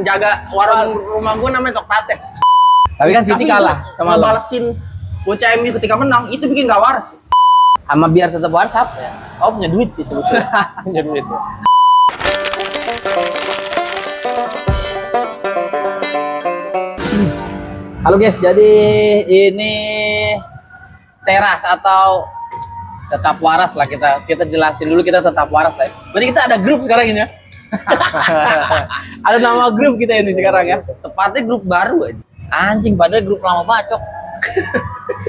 Jaga warung rumah gue namanya Sokrates. Tapi kan City kalah sama lo. Balesin bocah MU ketika menang, itu bikin gak waras. Sama biar tetap waras apa ya? Oh, punya duit sih sebetulnya. Punya duit ya. Halo guys, jadi ini teras atau tetap waras lah, kita jelasin dulu, kita tetap waras lah. Berarti kita ada grup sekarang ini ya. Ada nama grup kita ini sekarang ya. Tepatnya grup baru aja. Anjing, padahal grup lama bacok.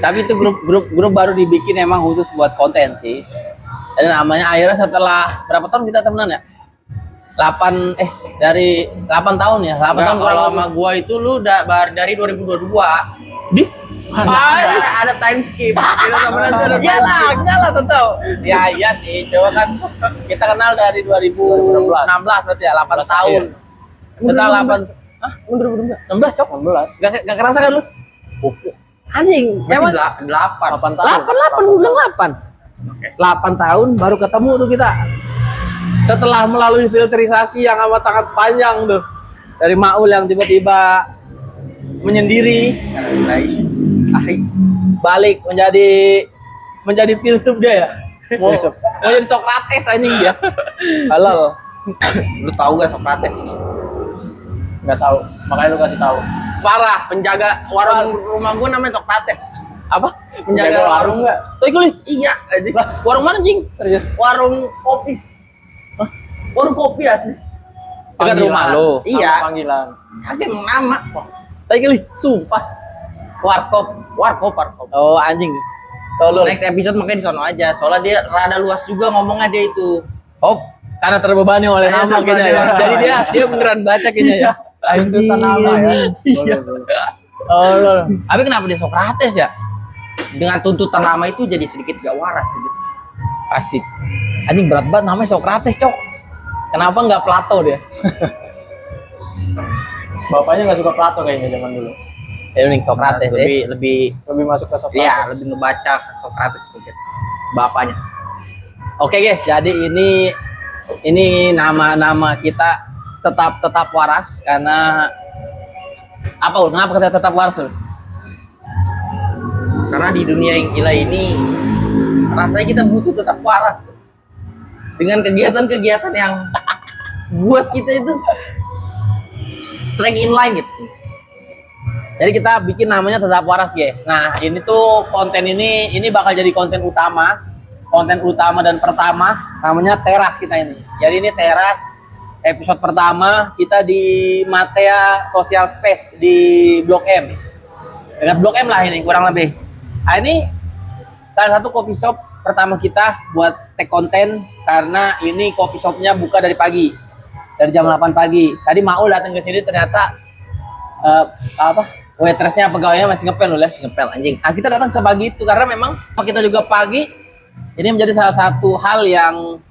Tapi itu grup baru dibikin emang khusus buat konten sih. Dan namanya akhirnya setelah berapa tahun kita temenan ya? 8 tahun ya. 8 tahun kalau sama gua itu lu udah dari 2022. Di ada time skip. Kita temenan tuh ada time skip. enggak lah tentu. Ya iya sih, coba kan kita kenal dari 2016 berarti ya, 8 tahun. Setelah 8 Mundur 16 cok, 16. Gak kerasa kan lu? Anjing, emang 8 8 tahun. 8 gue bilang 8 tahun baru ketemu tuh kita. Setelah melalui filterisasi yang amat sangat panjang tuh. Dari Maul yang tiba-tiba menyendiri, balik menjadi filsuf dia ya. Mau jadi Sokrates anjing dia. Halo. Lu tahu gak Sokrates? Nggak tahu, makanya lu kasih tahu. Parah, penjaga warung rumah gue namanya Sokrates. Apa? Penjaga warung nggak? Kuli. Iya, Lah, warung mana anjing? Serius? warung kopi. Hah? Warung kopi asli. Dekat rumah lo. Iya. Panggilan. Ada emang nama. Kuli. Sumpah. Warkop. Oh anjing. Tolong. Next episode makanya di sono aja. Soalnya dia rada luas juga ngomongnya dia itu. Oh, karena terbebani oleh nama kayaknya ya. Jadi dia beneran baca kayaknya ya. Itu nama ya. Iya. Oh, loh. Tapi kenapa dia Sokrates ya? Dengan tuntutan nama itu jadi sedikit gak waras gitu. Pasti. Anjing berat banget namanya Sokrates, Cok. Kenapa nggak Plato dia? Bapaknya nggak suka Plato kayaknya zaman dulu. Ya unik Sokrates Nah, lebih masuk ke Sokrates. Iya, lebih ngebaca ke Sokrates mungkin. Bapaknya. Oke guys, jadi ini nama kita tetap waras karena apa? Kenapa kita tetap waras? Karena di dunia yang gila ini rasanya kita butuh tetap waras dengan kegiatan-kegiatan yang buat kita itu strike in line gitu. Jadi kita bikin namanya tetap waras guys. Nah ini tuh konten ini bakal jadi konten utama dan pertama namanya teras kita ini. Jadi ini teras episode pertama kita di Matea Social Space di Blok M. Dekat Blok M lah ini kurang lebih. Nah, ini salah satu coffee shop pertama kita buat take konten karena ini coffee shopnya buka dari pagi. Dari jam 8 pagi. Tadi Maul datang ke sini ternyata waitressnya pegawainya masih ngepel loh, ngepel anjing. Nah, kita datang sepagi itu karena memang kita juga pagi. Ini menjadi salah satu hal yang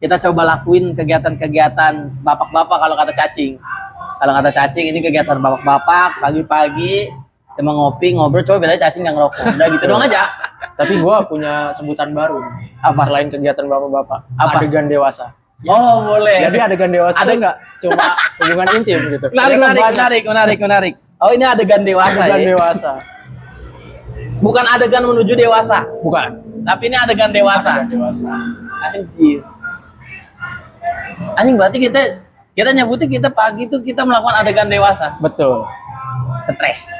kita coba lakuin, kegiatan-kegiatan bapak-bapak kalau kata cacing. Kalau kata cacing ini kegiatan bapak-bapak pagi-pagi sama ngopi, ngobrol, coba bedanya cacing yang ngerokok. Udah gitu doang aja. Tapi gua punya sebutan baru. Apa? Selain kegiatan bapak-bapak, Apa? adegan dewasa. Oh, boleh. Jadi adegan dewasa Ada nggak cuma hubungan intim gitu. Menarik. Oh, ini adegan dewasa Adegan ya? dewasa. Bukan adegan menuju dewasa. Bukan. Tapi ini adegan dewasa. Adegan dewasa. Anjir. Anjing berarti kita nyebutnya kita pagi tuh kita melakukan adegan dewasa. Betul. Stres.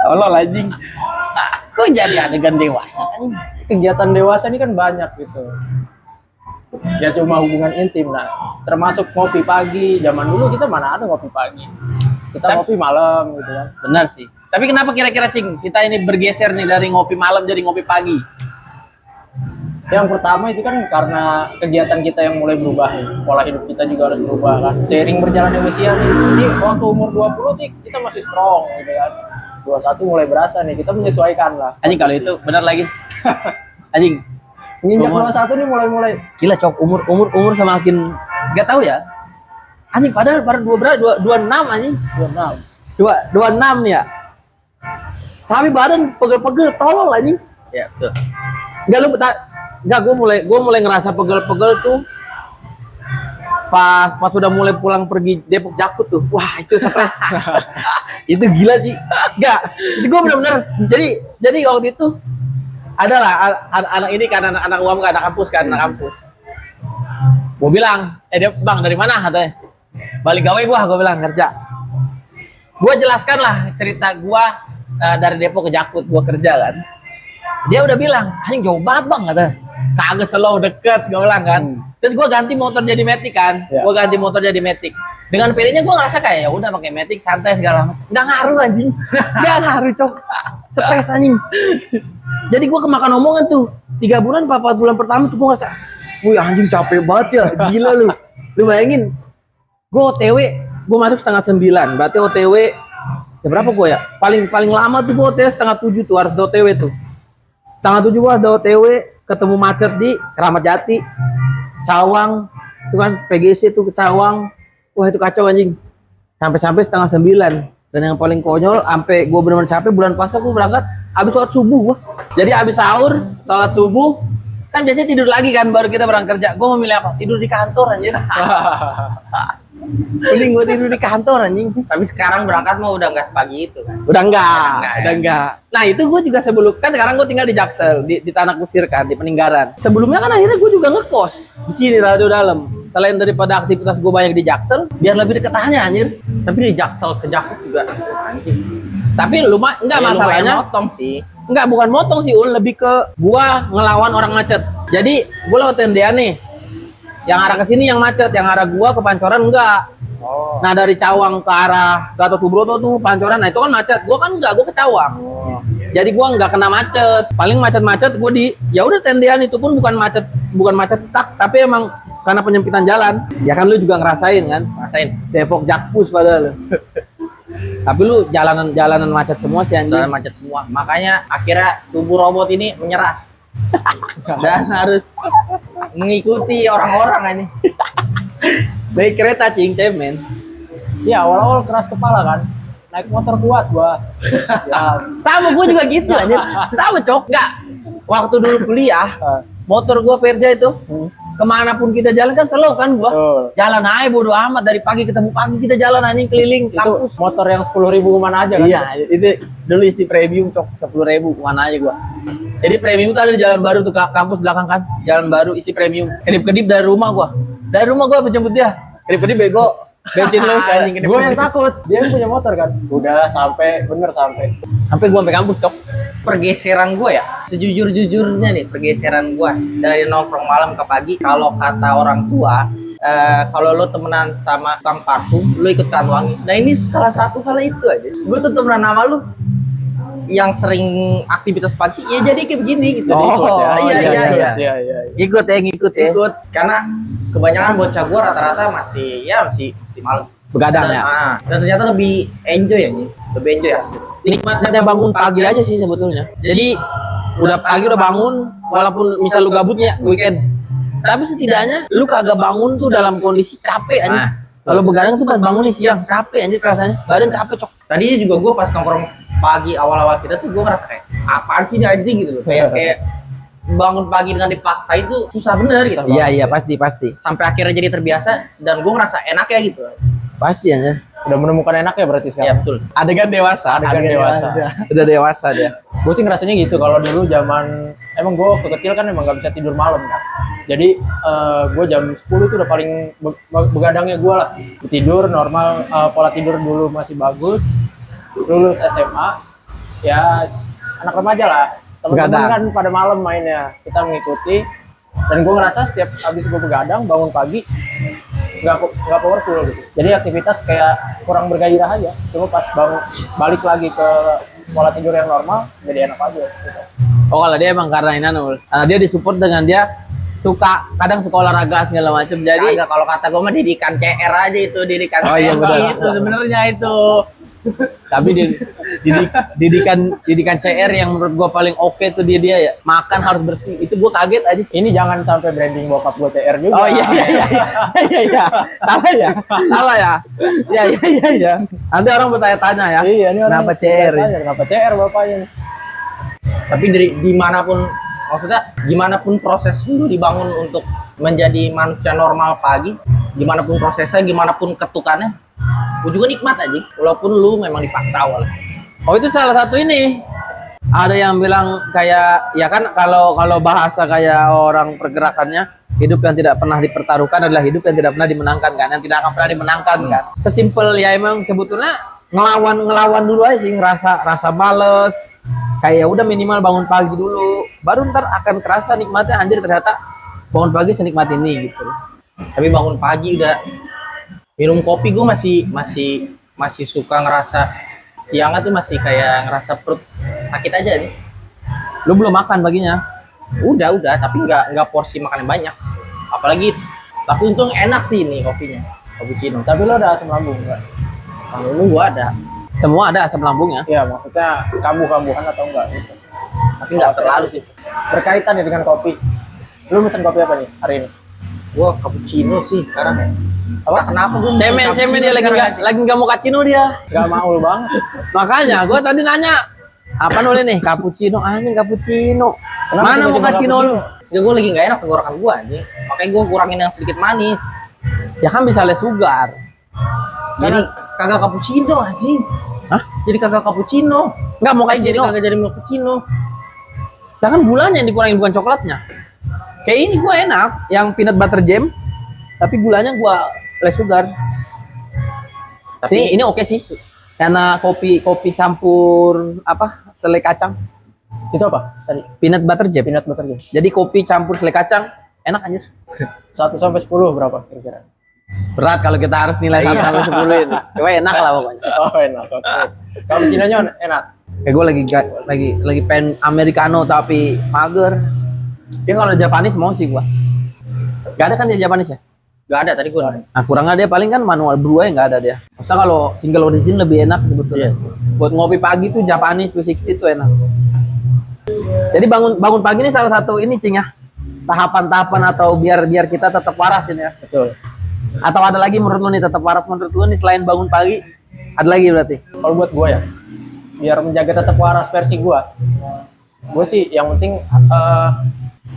Allah anjing. Kok jadi adegan dewasa anjing? Kegiatan dewasa ini kan banyak gitu. Ya cuma hubungan intim. Nah, termasuk ngopi pagi. Zaman dulu kita mana ada ngopi pagi. Kita ngopi malam gitu kan. Benar sih. Tapi kenapa kira-kira Cing kita ini bergeser nih dari ngopi malam jadi ngopi pagi? Yang pertama itu kan karena kegiatan kita yang mulai berubah nih. Pola hidup kita juga harus berubah kan. Seiring berjalannya usia nih. Ini waktu umur 20 nih kita masih strong gitu kan. 21 mulai berasa nih, kita menyesuaikan lah. Anjing kalau itu benar lagi. Anjing. Menginjak 21 nih mulai Gila cok, umur semakin gak tahu ya. Anjing padahal baru 26 anjing. 26 nih ya. Tapi badan pegel-pegel tolol anjing. Ya, betul. Enggak gue mulai ngerasa pegel-pegel tuh pas sudah mulai pulang pergi Depok Jakut tuh, wah itu stres. Itu gila sih. Enggak, itu gue benar-benar. Jadi waktu itu adalah anak ini kan anak UAM kan, anak kampus. Gue bilang, dia bang dari mana katanya? Balik gawe gue bilang kerja. Gue jelaskan lah cerita gue dari Depok ke Jakut gue kerja kan. Dia udah bilang, anjing jauh banget bang katanya. Kagak slow deket gue bilang kan. Terus gue ganti motor jadi Matic kan. Gue ganti motor jadi Matic. Dengan PD-nya gue ngerasa kayak ya udah pakai Matic santai segala macam. Nggak ngaruh anjing. Nggak ngaruh cok. Stres anjing. Jadi gue kemakan omongan tuh 3 bulan 4 bulan pertama tuh gue ngerasa, wih anjing capek banget ya, gila lu. Lu bayangin, gue OTW, gue masuk 8:30, berarti OTW ya berapa gue ya? Paling lama tuh gue OTW 6:30 tuh harus OTW tuh. 6:30 gue ada OTW, ketemu macet di Keramat Jati, Cawang, itu kan PGC tuh ke Cawang, wah itu kacau anjing. Sampai 8:30. Dan yang paling konyol, sampai gue benar-benar capek bulan puasa gue berangkat habis sholat subuh gua. Jadi habis sahur, sholat subuh, kan biasanya tidur lagi kan baru kita berangkat kerja. Gue memilih apa? Tidur di kantor anjing. Mending gue tidur di kantor anjing. Tapi sekarang berangkat mah udah nggak sepagi itu kan. Udah enggak. Nah itu gue juga sebelum kan sekarang gue tinggal di Jaksel di Tanah Kusir kan di Peninggaran. Sebelumnya kan akhirnya gue juga ngekos di sini Radio Dalam. Selain daripada aktivitas gue banyak di Jaksel, biar lebih deket aja anjir. Tapi di Jaksel ke Jakut juga anjing. Tapi enggak Ya, masalahnya. motong sih. Enggak, bukan motong sih, lebih ke gua ngelawan orang macet. Jadi gua lewatin dia nih. Yang arah ke sini yang macet, yang arah gua ke Pancoran enggak. Oh. Nah, dari Cawang ke arah Gatot Subroto tuh Pancoran. Nah, itu kan macet. Gua kan enggak, gua ke Cawang. Jadi gua enggak kena macet. Paling macet-macet gua di ya udah tendean itu pun bukan macet stuck, tapi emang karena penyempitan jalan. Ya kan lu juga ngerasain kan? Rasain. Depok Jakpus padahal. Tapi lu jalanan macet semua sih anjing. Jalan macet semua. Makanya akhirnya tubuh robot ini menyerah. Dan harus mengikuti orang-orang ini. Naik kereta cing cemen. Iya, awal-awal keras kepala kan. Naik motor kuat gua. Ya, Sama gua juga gitu anjir. Sama cok. Enggak. Waktu dulu kuliah, motor gua Perja itu kemanapun kita jalan kan slow kan gua. Jalan aja bodo amat dari pagi ketemu pagi kita jalan anjing keliling itu kampus. motor yang 10.000 kemana aja kan? Iya, itu dulu isi premium cok 10.000 kemana aja gua. Jadi premium tuh ada di Jalan Baru tuh kampus belakang kan. Jalan Baru isi premium. Kedip-kedip dari rumah gua. Dari rumah gua menjemput dia. Kedip-kedip bego. Bensin lu anjing kedip. Gua yang takut. Dia yang punya motor kan. Udah sampai. Sampai gua sampai kampus cok. Pergeseran gue ya, sejujur-jujurnya nih pergeseran gue dari nongkrong malam ke pagi. Kalau kata orang tua, kalau lo temenan sama tukang parfum, lo ikut Kanwangi. Nah ini salah satu hal itu aja. Gue tuh temenan sama lo yang sering aktivitas pagi, ya jadi kayak begini gitu. Oh, iya. Ikut ya. Ikut karena kebanyakan bocah gue rata-rata masih malam. Begadang ya. Dan ternyata lebih enjoy ya nih, lebih enjoy asli. Nikmatnya bangun pagi aja sih sebetulnya. Jadi udah pagi udah bangun, walaupun misal lu gabutnya weekend, tapi setidaknya lu kagak bangun tuh dalam kondisi capek aja. Kalau begadang tuh pas bangun nih siang capek anjir rasanya, badan capek cok. Tadinya juga gue pas nongkrong pagi awal-awal kita tuh gue ngerasa kayak apaan sih ini anjing gitu loh. Kayak bangun pagi dengan dipaksa itu susah bener gitu. Iya pasti. Sampai akhirnya jadi terbiasa dan gue ngerasa enak ya gitu. Pasti aja. Udah menemukan enaknya berarti Iya sekarang. betul. Adegan dewasa. Udah dewasa dia. Gue sih ngerasanya gitu. Kalau dulu zaman emang gue kecil kan emang gak bisa tidur malam kan. Jadi gue jam 10 itu udah paling begadangnya gue lah. Tidur normal, pola tidur dulu masih bagus. Lulus SMA, ya anak remaja lah. Temen-temen kan pada malam mainnya, kita mengikuti. Dan gue ngerasa setiap habis gue begadang bangun pagi nggak powerful gitu. Jadi aktivitas kayak kurang bergairah aja. Cuma pas balik lagi ke pola tidur yang normal jadi enak aja. Gitu. Oh kalau dia emang karena ini dia disupport dengan dia kadang suka olahraga segala macam. Jadi Kagak, kalau kata gue mah didikan CR aja itu, didikan Oh, iya, CR benar. itu sebenarnya itu. tapi didikan CR yang menurut gua paling oke tuh dia ya makan harus bersih. Itu gua kaget aja. Ini jangan sampai branding bokap gue TR juga. Oh iya salah ya. Iya. Nanti orang bertanya-tanya ya. Iya, ini orang Kenapa CR? Kenapa CR bapaknya? Tapi dimanapun, maksudnya gimana pun proses lu dibangun untuk menjadi manusia normal pagi, gimana pun prosesnya, gimana pun ketukannya, gue juga nikmat aja. Walaupun lu memang dipaksa awal. Oh itu salah satu ini. Ada yang bilang kayak ya kan kalau bahasa kayak orang pergerakannya, hidup yang tidak pernah dipertaruhkan adalah hidup yang tidak pernah dimenangkan kan, yang tidak akan pernah dimenangkan kan. Sesimpel ya emang sebetulnya ngelawan dulu aja sih, rasa males. Kayak ya udah minimal bangun pagi dulu, baru ntar akan kerasa nikmatnya anjir ternyata bangun pagi senikmat ini gitu. Tapi bangun pagi udah minum kopi, gue masih suka ngerasa siangnya tuh masih kayak ngerasa perut sakit aja nih. Lu belum makan paginya? Udah, tapi nggak porsi makan yang banyak. Apalagi, tapi untung enak sih ini kopinya, cappuccino. Tapi lo ada asam lambung nggak? Sama lu gua ada, Semua ada asam lambungnya. Iya, maksudnya kambuh-kambuhan atau enggak gitu. tapi nggak terlalu sih. Berkaitan ya dengan kopi. Lu pesen kopi apa nih hari ini? Gua cappuccino sih sekarang ya. Apa? Kenapa gua Cemen dia lagi nggak mau cappuccino dia. Gak mau banget. Makanya gue tadi nanya apa nulis nih cappuccino, anjing cappuccino. Kenapa Mana mau tiba-tiba cappuccino lu? Ya gue lagi nggak enak tenggorokan gua aja. Makanya gua kurangin yang sedikit manis. Ya kan bisa less sugar. Jadi kagak cappuccino anjing. Hah? Jadi kagak cappuccino. Nggak mau Jadi cappuccino. kagak jadi cappuccino. Lah kan gulanya yang dikurangin bukan coklatnya. Kayak ini gue enak, yang peanut butter jam, tapi gulanya gue less sugar. Tapi ini oke sih, karena kopi campur apa selai kacang, Itu apa tadi? peanut butter jam. Peanut butter jam. Jadi kopi campur selai kacang, enak aja. 1 sampai 10 berapa kira-kira? Berat kalau kita harus nilai 1 sampai 10 ini. Coba enak lah pokoknya. Oh enak. Oke. Kalau Cina-nya enak. Kayak gue lagi pengen americano tapi mager. Dia kalau Japanese mau sih gua. Gak ada kan dia Japanese ya? Gak ada tadi gua. Nah kurangnya dia paling kan manual brew aja nggak ada dia. Maksudnya kalau single origin lebih enak sebetulnya. Buat ngopi pagi tuh Japanese 260 tuh enak. Jadi bangun pagi ini salah satu ini Cing ya. Tahapan-tahapan atau biar kita tetap waras ini ya. Betul. Atau ada lagi menurut lu nih tetap waras menurut lu nih selain bangun pagi? Ada lagi berarti? Kalau buat gue ya, biar menjaga tetap waras versi gue sih yang penting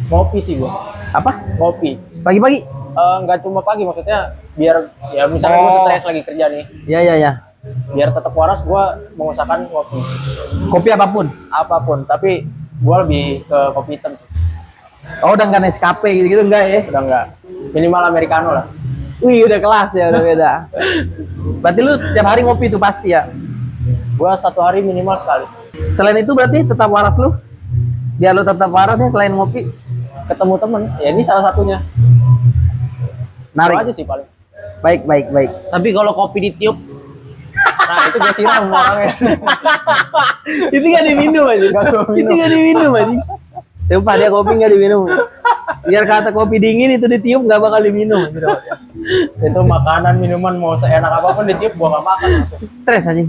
ngopi sih gue. Apa? Ngopi. Pagi-pagi? Nggak cuma pagi, maksudnya biar ya misalnya gue stres lagi kerja nih, Ya. biar tetap waras gue mengusahakan ngopi Kopi apapun? apapun, tapi gue lebih ke kopi hitam sih. Oh udah nggak Nescafe gitu enggak ya? Udah nggak, minimal americano lah. Wih udah kelas ya, udah beda. Berarti lu tiap hari ngopi tuh pasti ya? Gue 1 hari minimal sekali. Selain itu berarti tetap waras lu? Biar lu tetap waras nih selain ngopi? Ketemu temen, ya ini salah satunya. Itu Narik. aja sih paling. Baik. Tapi kalau kopi ditiup, Nah itu gue siram orangnya. Itu gak diminum aja. Itu gak diminum aja. Coba dia kopi gak diminum. Biar kata kopi dingin itu ditiup gak bakal diminum. Itu makanan minuman mau seenak apapun ditiup gue gak makan langsung. Stres aja.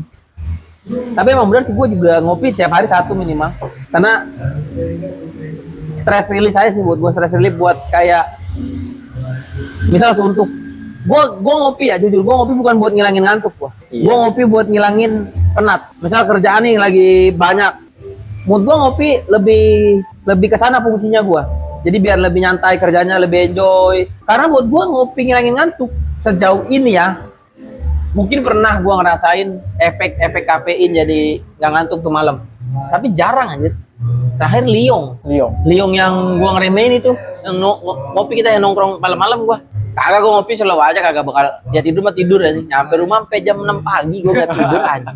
Tapi emang bener sih gue juga ngopi tiap hari 1 minimal. Karena stress release aja sih buat gue, stress relief buat kayak misal suntuk. Gue ngopi ya jujur, gue ngopi bukan buat ngilangin ngantuk gue. Gue ngopi buat ngilangin penat. Misal kerjaan nih lagi banyak, mood gue ngopi lebih ke sana fungsinya gue. Jadi biar lebih nyantai kerjanya, lebih enjoy. Karena buat gue ngopi ngilangin ngantuk sejauh ini ya, mungkin pernah gue ngerasain efek kafein jadi nggak ngantuk tuh malam. Tapi jarang aja. Terakhir Liong yang gue ngeremehin itu, yang ngopi kita yang nongkrong malam-malam gue. Kagak gue ngopi selalu aja kagak bakal ya tidur mah tidur aja. Nyampe rumah sampai jam 6 pagi gue gak tidur aja.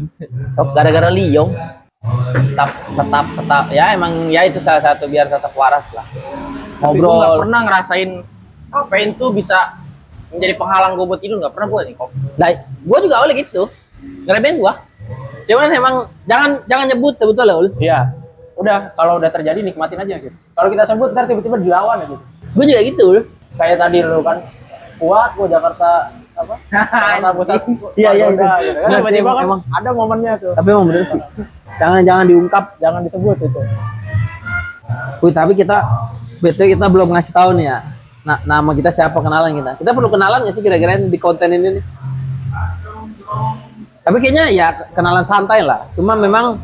Sok gara-gara Liong. Tetap ya emang ya itu salah satu biar tetap waras lah. tapi gue Ngobrol. nggak pernah ngerasain kafein tuh bisa menjadi penghalang gue buat tidur, nggak pernah gue nih kopi. Nah, gue juga awalnya gitu. Ngeremehin gue. Cuman emang jangan nyebut sebetulnya ul. Iya. Udah, kalau udah terjadi nikmatin aja gitu. Kalau kita sebut ntar tiba-tiba dilawan aja gitu. Gue juga gitu ul. Kayak tadi lu kan kuat gua Jakarta apa? Jakarta Pusat. Iya, iya, Margonda, itu. gitu kan. Nah, Tiba-tiba kan emang. ada momennya tuh. Tapi emang bener sih. Jangan diungkap. Jangan disebut itu. Wih, tapi kita belum ngasih tahu nih ya. Nah, nama kita siapa, kenalan kita. Kita perlu kenalan nggak sih kira-kira di konten ini nih? Tapi kayaknya ya kenalan santai lah. Cuma memang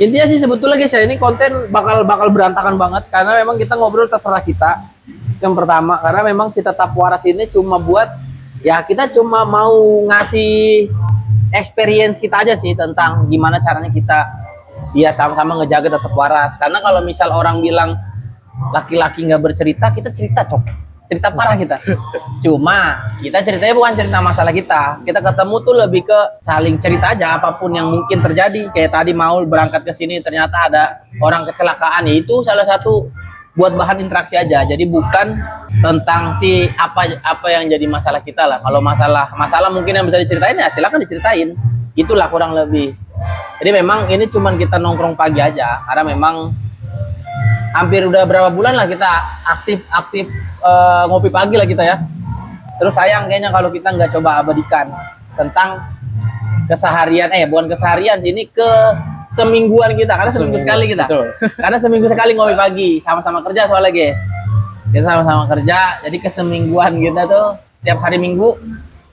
intinya sih sebetulnya guys ya, ini konten bakal berantakan banget karena memang kita ngobrol terserah kita. Yang pertama, karena memang kita tetap waras ini cuma buat Ya kita cuma mau ngasih experience kita aja sih tentang gimana caranya kita biar sama-sama ngejaga tetap waras. Karena kalau misal orang bilang laki-laki nggak bercerita, kita cerita cok, cerita parah kita. Cuma kita ceritanya bukan cerita masalah kita. Kita ketemu tuh lebih ke saling cerita aja apapun yang mungkin terjadi. Kayak tadi Maul berangkat ke sini ternyata ada orang kecelakaan, ya itu salah satu buat bahan interaksi aja. Jadi bukan tentang si apa yang jadi masalah kita lah. Kalau masalah mungkin yang bisa diceritain ya silakan diceritain. Itulah kurang lebih. Jadi memang ini cuman kita nongkrong pagi aja karena memang hampir udah berapa bulan lah kita aktif ngopi pagi lah kita ya. Terus sayang kayaknya kalau kita nggak coba abadikan tentang keseharian, bukan keseharian sih, ini ke semingguan kita, karena seminggu sekali kita. Betul. Karena seminggu sekali ngopi pagi, sama-sama kerja soalnya guys. Kita sama-sama kerja, jadi kesemingguan kita tuh tiap hari Minggu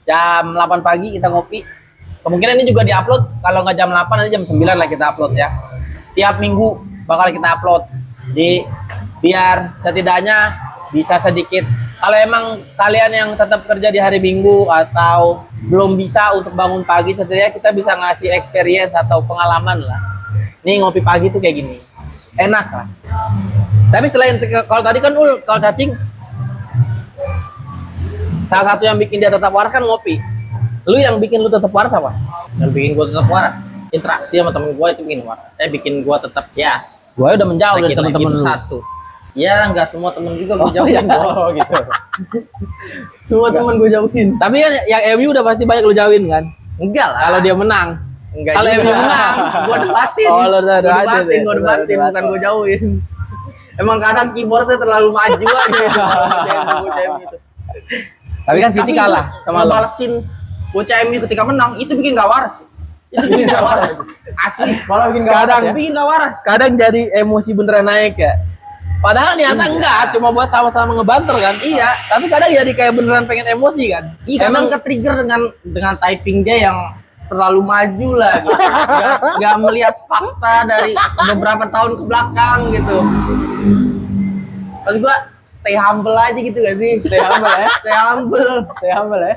jam 8 pagi kita ngopi. Kemungkinan ini juga diupload, kalau nggak jam 8 nanti jam 9 lah kita upload ya. Tiap minggu bakal kita upload. Jadi biar setidaknya bisa sedikit. Kalau emang kalian yang tetap kerja di hari Minggu atau belum bisa untuk bangun pagi, setidaknya kita bisa ngasih experience atau pengalaman lah. Nih ngopi pagi tuh kayak gini, enak lah. Tapi selain kalau tadi kan kalau cacing, salah satu yang bikin dia tetap waras kan ngopi. Lu yang bikin lu tetap waras apa? Yang bikin gue tetap waras, interaksi sama temen gue itu bikin waras. Bikin gue tetap yes. Gue udah menjauh dari Saking teman-teman itu lu. satu. Ya nggak semua temen juga gue jauhin. Oh gitu. Semua temen gue jauhin. Tapi kan yang MU udah pasti banyak lu jauhin kan? Enggak lah. Kalau dia menang. Enggak Kalau juga. MU menang. Gue debatin. Oh, lu udah debatin ya? Gue debatin, bukan gue jauhin. Emang kadang keyboardnya terlalu maju aja. Gitu. Tapi kan City kalah sama lu. Ngebalesin bocah MU ketika menang, itu bikin gak waras. Itu bikin gak waras. Asli. Malah bikin Kadang ya. Bikin gak waras. Kadang jadi emosi beneran naik ya. Padahal niatnya enggak, cuma buat sama-sama ngebanter kan. Iya. Tapi kadang jadi kayak beneran pengen emosi kan. Iya, emang ke-trigger dengan typing dia yang terlalu maju lah gitu. Gak melihat fakta dari beberapa tahun ke belakang gitu. Maksud gua stay humble aja gitu gak sih? Stay humble ya. Stay humble. Stay humble ya.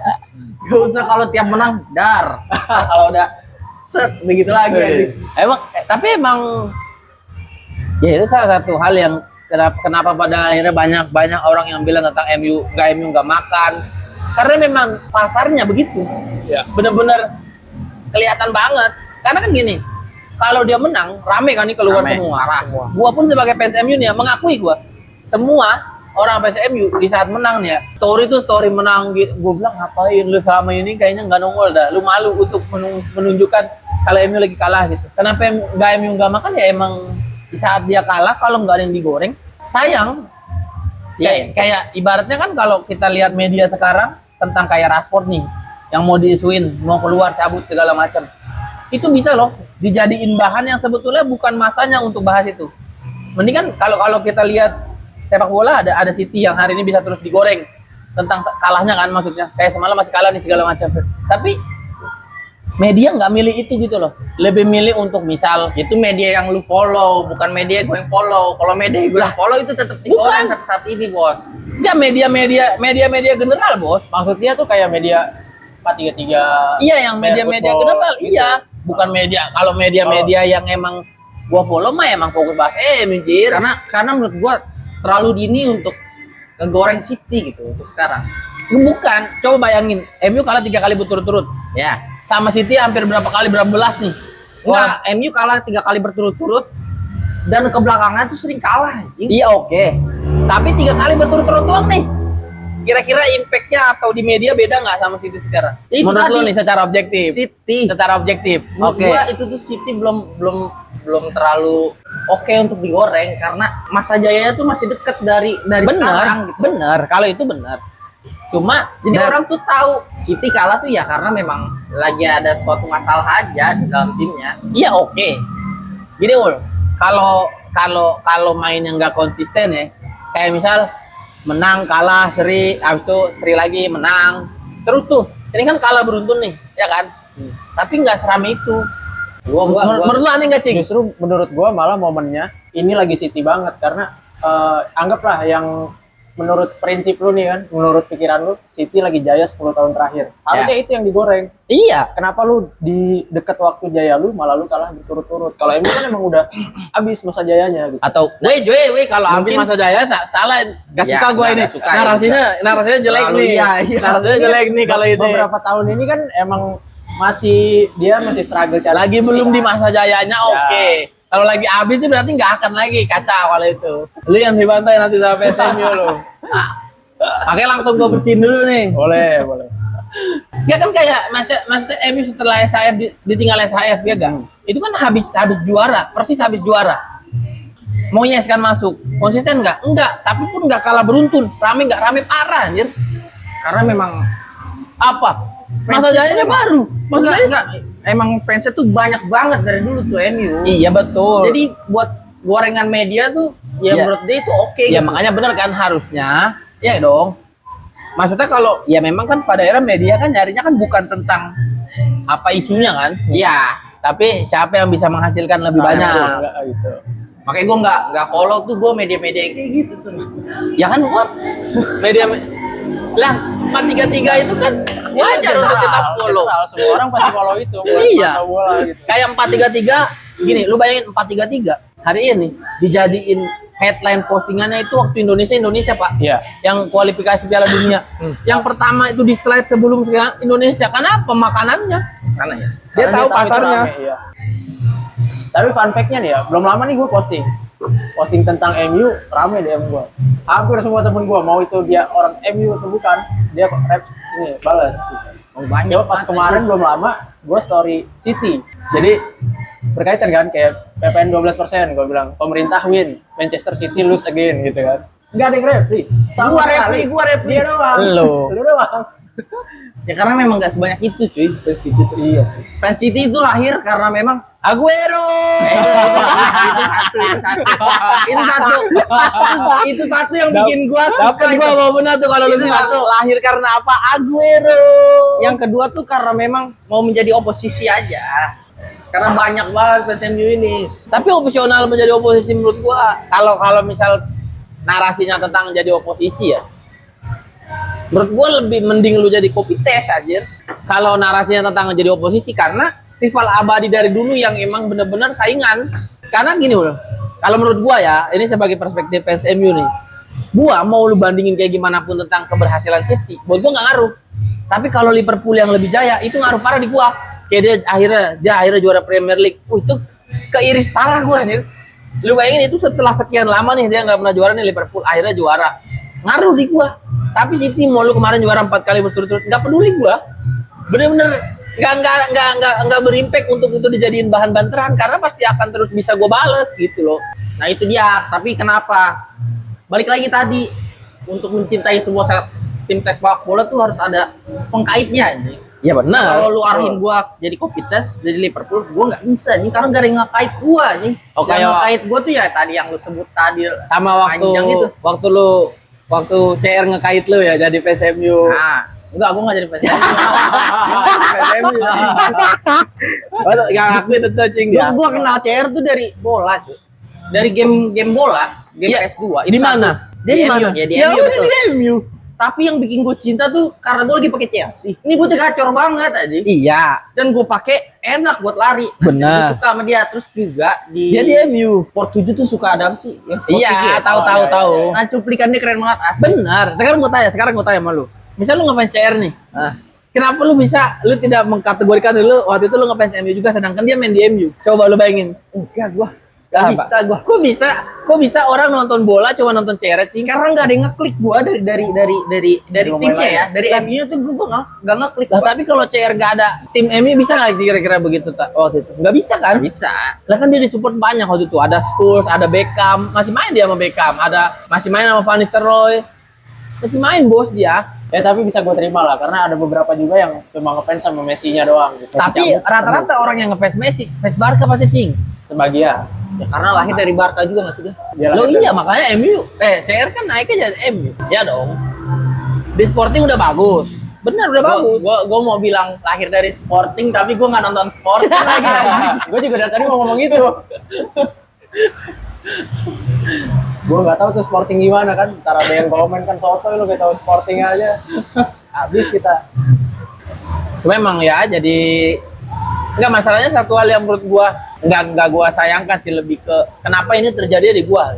Gak usah kalau tiap menang dar. Kalau udah set begitu lagi aja. Tapi emang ya itu salah satu hal yang kenapa pada akhirnya banyak orang yang bilang tentang MU nggak makan, karena memang pasarnya begitu. Ya. Bener-bener kelihatan banget. Karena kan gini, kalau dia menang rame kan nih keluar Rame, semua. parah. Gua pun sebagai fans MU nih ya, mengakui gua semua orang fans MU di saat menang nih ya, story menang gitu. Gue bilang ngapain lu selama ini kayaknya nggak nongol dah. Lu malu untuk menunjukkan kalau MU lagi kalah gitu. Kenapa MU nggak makan ya, emang di saat dia kalah kalau nggak ada yang digoreng sayang. Ya, kayak ibaratnya kan kalau kita lihat media sekarang tentang kayak Rashford nih yang mau diisuin, mau keluar cabut segala macam, itu bisa loh dijadiin bahan yang sebetulnya bukan masanya untuk bahas itu. Mendingan kalau kita lihat sepak bola, ada City yang hari ini bisa terus digoreng tentang kalahnya kan, maksudnya kayak semalam masih kalah nih segala macam, tapi media nggak milih itu gitu loh, lebih milih untuk misal Itu media yang lu follow, bukan media gue yang follow. Kalau media gue yang follow itu tetap digoreng sampai saat ini, bos. ya media general bos. Maksudnya tuh kayak media 433. Iya, yang media-media football, general, gitu. iya. Bukan media, kalau media-media yang emang gua follow mah emang fokus bahas anjir. Karena menurut gua terlalu dini untuk ngegoreng City gitu untuk sekarang. Bukan, coba bayangin, MU kalah 3 kali berturut-turut. Ya. Sama City hampir berapa belas nih. Enggak, MU kalah 3 kali berturut-turut dan kebelakangan tuh sering kalah anjing. Iya oke. Tapi 3 kali berturut-turut doang nih. Kira-kira impactnya atau di media beda nggak sama City sekarang? Itu Menurut tadi, lo nih secara objektif. City. Secara objektif. Menurut Oke. gua itu tuh City belum terlalu oke untuk digoreng karena masa jayanya tuh masih deket dari sekarang Benar, gitu. benar. Kalau itu benar. Cuma Jadi orang tuh tahu City kalah tuh ya karena memang lagi ada suatu masalah aja di dalam timnya. iya oke. Gini Ul, kalau main yang nggak konsisten ya, kayak misal menang kalah seri, habis itu seri lagi menang, terus tuh ini kan kalah beruntun nih, ya kan? Tapi nggak serame itu. Menurut lo aneh nggak Cing? Justru menurut gua malah momennya ini lagi City banget karena anggaplah yang menurut prinsip lu nih kan, menurut pikiran lu, City lagi jaya 10 tahun terakhir. Harusnya itu yang digoreng. Iya. Kenapa lu di dekat waktu jaya lu malah lu kalah berturut-turut? Kalau MU kan emang udah habis masa jayanya gitu. Atau kalau ambil masa jaya salah, gak Ya, suka gue nggak ini. suka, narasinya jelek Terlalu nih. iya, iya. Narasinya jelek nih kalau ini. Beberapa tahun ini kan emang masih struggle cari. Lagi belum di masa jayanya, oke. Kalau lagi habis itu berarti nggak akan lagi kacau kalau itu. Lu yang dibantai nanti sama PSMU lu. Makanya langsung gue bersihin dulu nih. Boleh. Ya kan kayak maksudnya MU setelah SHF ditinggal SHF ya kan? Itu kan habis juara, persis habis juara. Mau Yes kan masuk, konsisten nggak? Enggak, tapi pun nggak kalah beruntun. Nggak rame parah anjir. Karena memang Apa? Masa jayanya baru. enggak, emang fansnya tuh banyak banget dari dulu tuh MU. Iya betul. Jadi buat gorengan media tuh ya Iya. menurut dia itu oke Ya gitu. makanya bener kan harusnya, ya dong. Maksudnya kalau ya memang kan pada era media kan nyarinya kan bukan tentang apa isunya kan, Iya. tapi siapa yang bisa menghasilkan lebih banyak. Enggak gitu. Makanya gue nggak follow tuh gue media-media kayak gitu tuh. Ya kan gua media lah 433 itu kan wajar untuk kita follow. General, semua orang pasti follow itu buat Iya. mata bola gitu. Kayak 433 gini, lu bayangin 433 hari ini dijadiin headline postingannya itu waktu Indonesia Pak. Iya. Yang kualifikasi Piala Dunia. Yang pertama itu di slide sebelum Indonesia. Kenapa? Makanannya. Karena ya. Dia Karena tahu itu pasarnya. rame, iya. Tapi fun fact-nya nih ya, belum lama nih gue posting tentang MU, rame DM gue. Hampir semua temen gue, mau itu dia orang MU atau bukan, dia rap ini balas. Oh, banyak Coba pas banget. kemarin belum lama, gue story City. Jadi berkaitan kan kayak PPN 12%, gue bilang pemerintah win, Manchester City lose again gitu kan. Enggak ada yang reply. Gua reply, gua reply. Dia doang. Lu doang. Ya karena memang nggak sebanyak itu cuy. Fans City tuh iya sih. Fans City itu lahir karena memang Aguero. itu satu yang bikin gua Dapat suka gua itu. mau benar tuh kalau lu Itu bilang satu. lahir karena apa? Aguero. Yang kedua tuh karena memang mau menjadi oposisi aja. Karena banyak banget fans MU ini. Tapi opsional menjadi oposisi menurut gua kalau misal narasinya tentang jadi oposisi ya. Menurut gua lebih mending lu jadi copy paste aja. Kalau narasinya tentang jadi oposisi karena rival abadi dari dulu yang emang benar-benar saingan. Karena gini loh. Kalau menurut gua ya, ini sebagai perspektif fans MU nih. Gua mau lu bandingin kayak gimana pun tentang keberhasilan City, buat gua nggak ngaruh. Tapi kalau Liverpool yang lebih jaya, itu ngaruh parah di gua. Kayak dia akhirnya juara Premier League. Itu keiris parah gua nih. Lu bayangin itu setelah sekian lama nih dia nggak pernah juara nih Liverpool, akhirnya juara. Ngaruh di gua. Tapi City mau lu kemarin juara 4 kali berturut-turut, nggak peduli gua. Bener-bener nggak berimpact untuk itu dijadiin bahan banteran karena pasti akan terus bisa gue bales gitu loh. Nah itu dia. Tapi kenapa? Balik lagi tadi, untuk mencintai sebuah tim sepak bola tuh harus ada pengkaitnya ini. Ya benar. Kalau lu arahin gua jadi copy paste jadi Liverpool, gua nggak bisa nih karena gak ada yang ngekait gua nih. Oh, Yang kayak- ngekait gua tuh ya tadi yang lu sebut tadi. Sama waktu panjang itu. waktu CR ngekait lu ya jadi fans MU. Nah, enggak, gua nggak jadi fans MU. Fans MU. Oh, yang aku itu tuh cing Gua, ya. gua kenal CR tuh dari bola, cuy. Dari game bola, game Iya. PS2. Di Itu mana? satu. Dia di mana? Ya, di Ya MU udah betul. di MU. Tapi yang bikin gue cinta tuh karena gue lagi pakai Chelsea. Ini gue gacor banget aja. Iya, Dan gue pakai enak buat lari. Benar. Gue suka sama dia. Terus juga di dia di MU. Sport 7 tuh suka ada apa sih? Yang Sport 7 Iya, ya? tahu. Nah, cuplikannya keren banget asli. Benar. Sekarang gua tanya sama lu. Misal lu ngefans CR nih. Nah, Kenapa lu tidak mengkategorikan dulu waktu itu lu ngefans MU juga sedangkan dia main di MU? Coba lu bayangin. enggak gue. Apa? Gak bisa gue. Kok bisa orang nonton bola cuma nonton CR sih? Karena nggak ada yang ngeklik gue dari timnya ya. Dari MU tuh gue nggak ngeklik. Lah tapi kalau CR gak ada tim MU bisa nggak kira-kira begitu waktu itu? Nggak bisa kan? Nggak bisa. Lah kan dia disupport banyak waktu itu. Ada Scholes, ada Beckham, masih main dia sama Beckham, masih main sama Van Nistelrooy. Masih main bos dia. Ya tapi bisa gue terima lah karena ada beberapa juga yang cuma ngefans sama Messi-nya doang gitu. Tapi rata-rata orang yang ngefans Messi, fans Barca pasti cing. sebagian. Ya, karena lahir dari Barca juga nggak sih dia? Dia Lo lahir iya makanya MU, CR kan naiknya jadi MU. Ya dong. Di Sporting udah bagus. Benar udah bagus. Gue mau bilang lahir dari Sporting tapi gue nggak nonton Sporting lagi. Gue juga dari tadi mau ngomong gitu. Gue nggak tahu tuh Sporting gimana kan. Ntar ada yang komen kan soto lu kayak tahu Sporting aja. Habis kita. Cuma emang ya jadi nggak, masalahnya satu hal yang menurut gua nggak gua sayangkan sih, lebih ke kenapa ini terjadi di gua.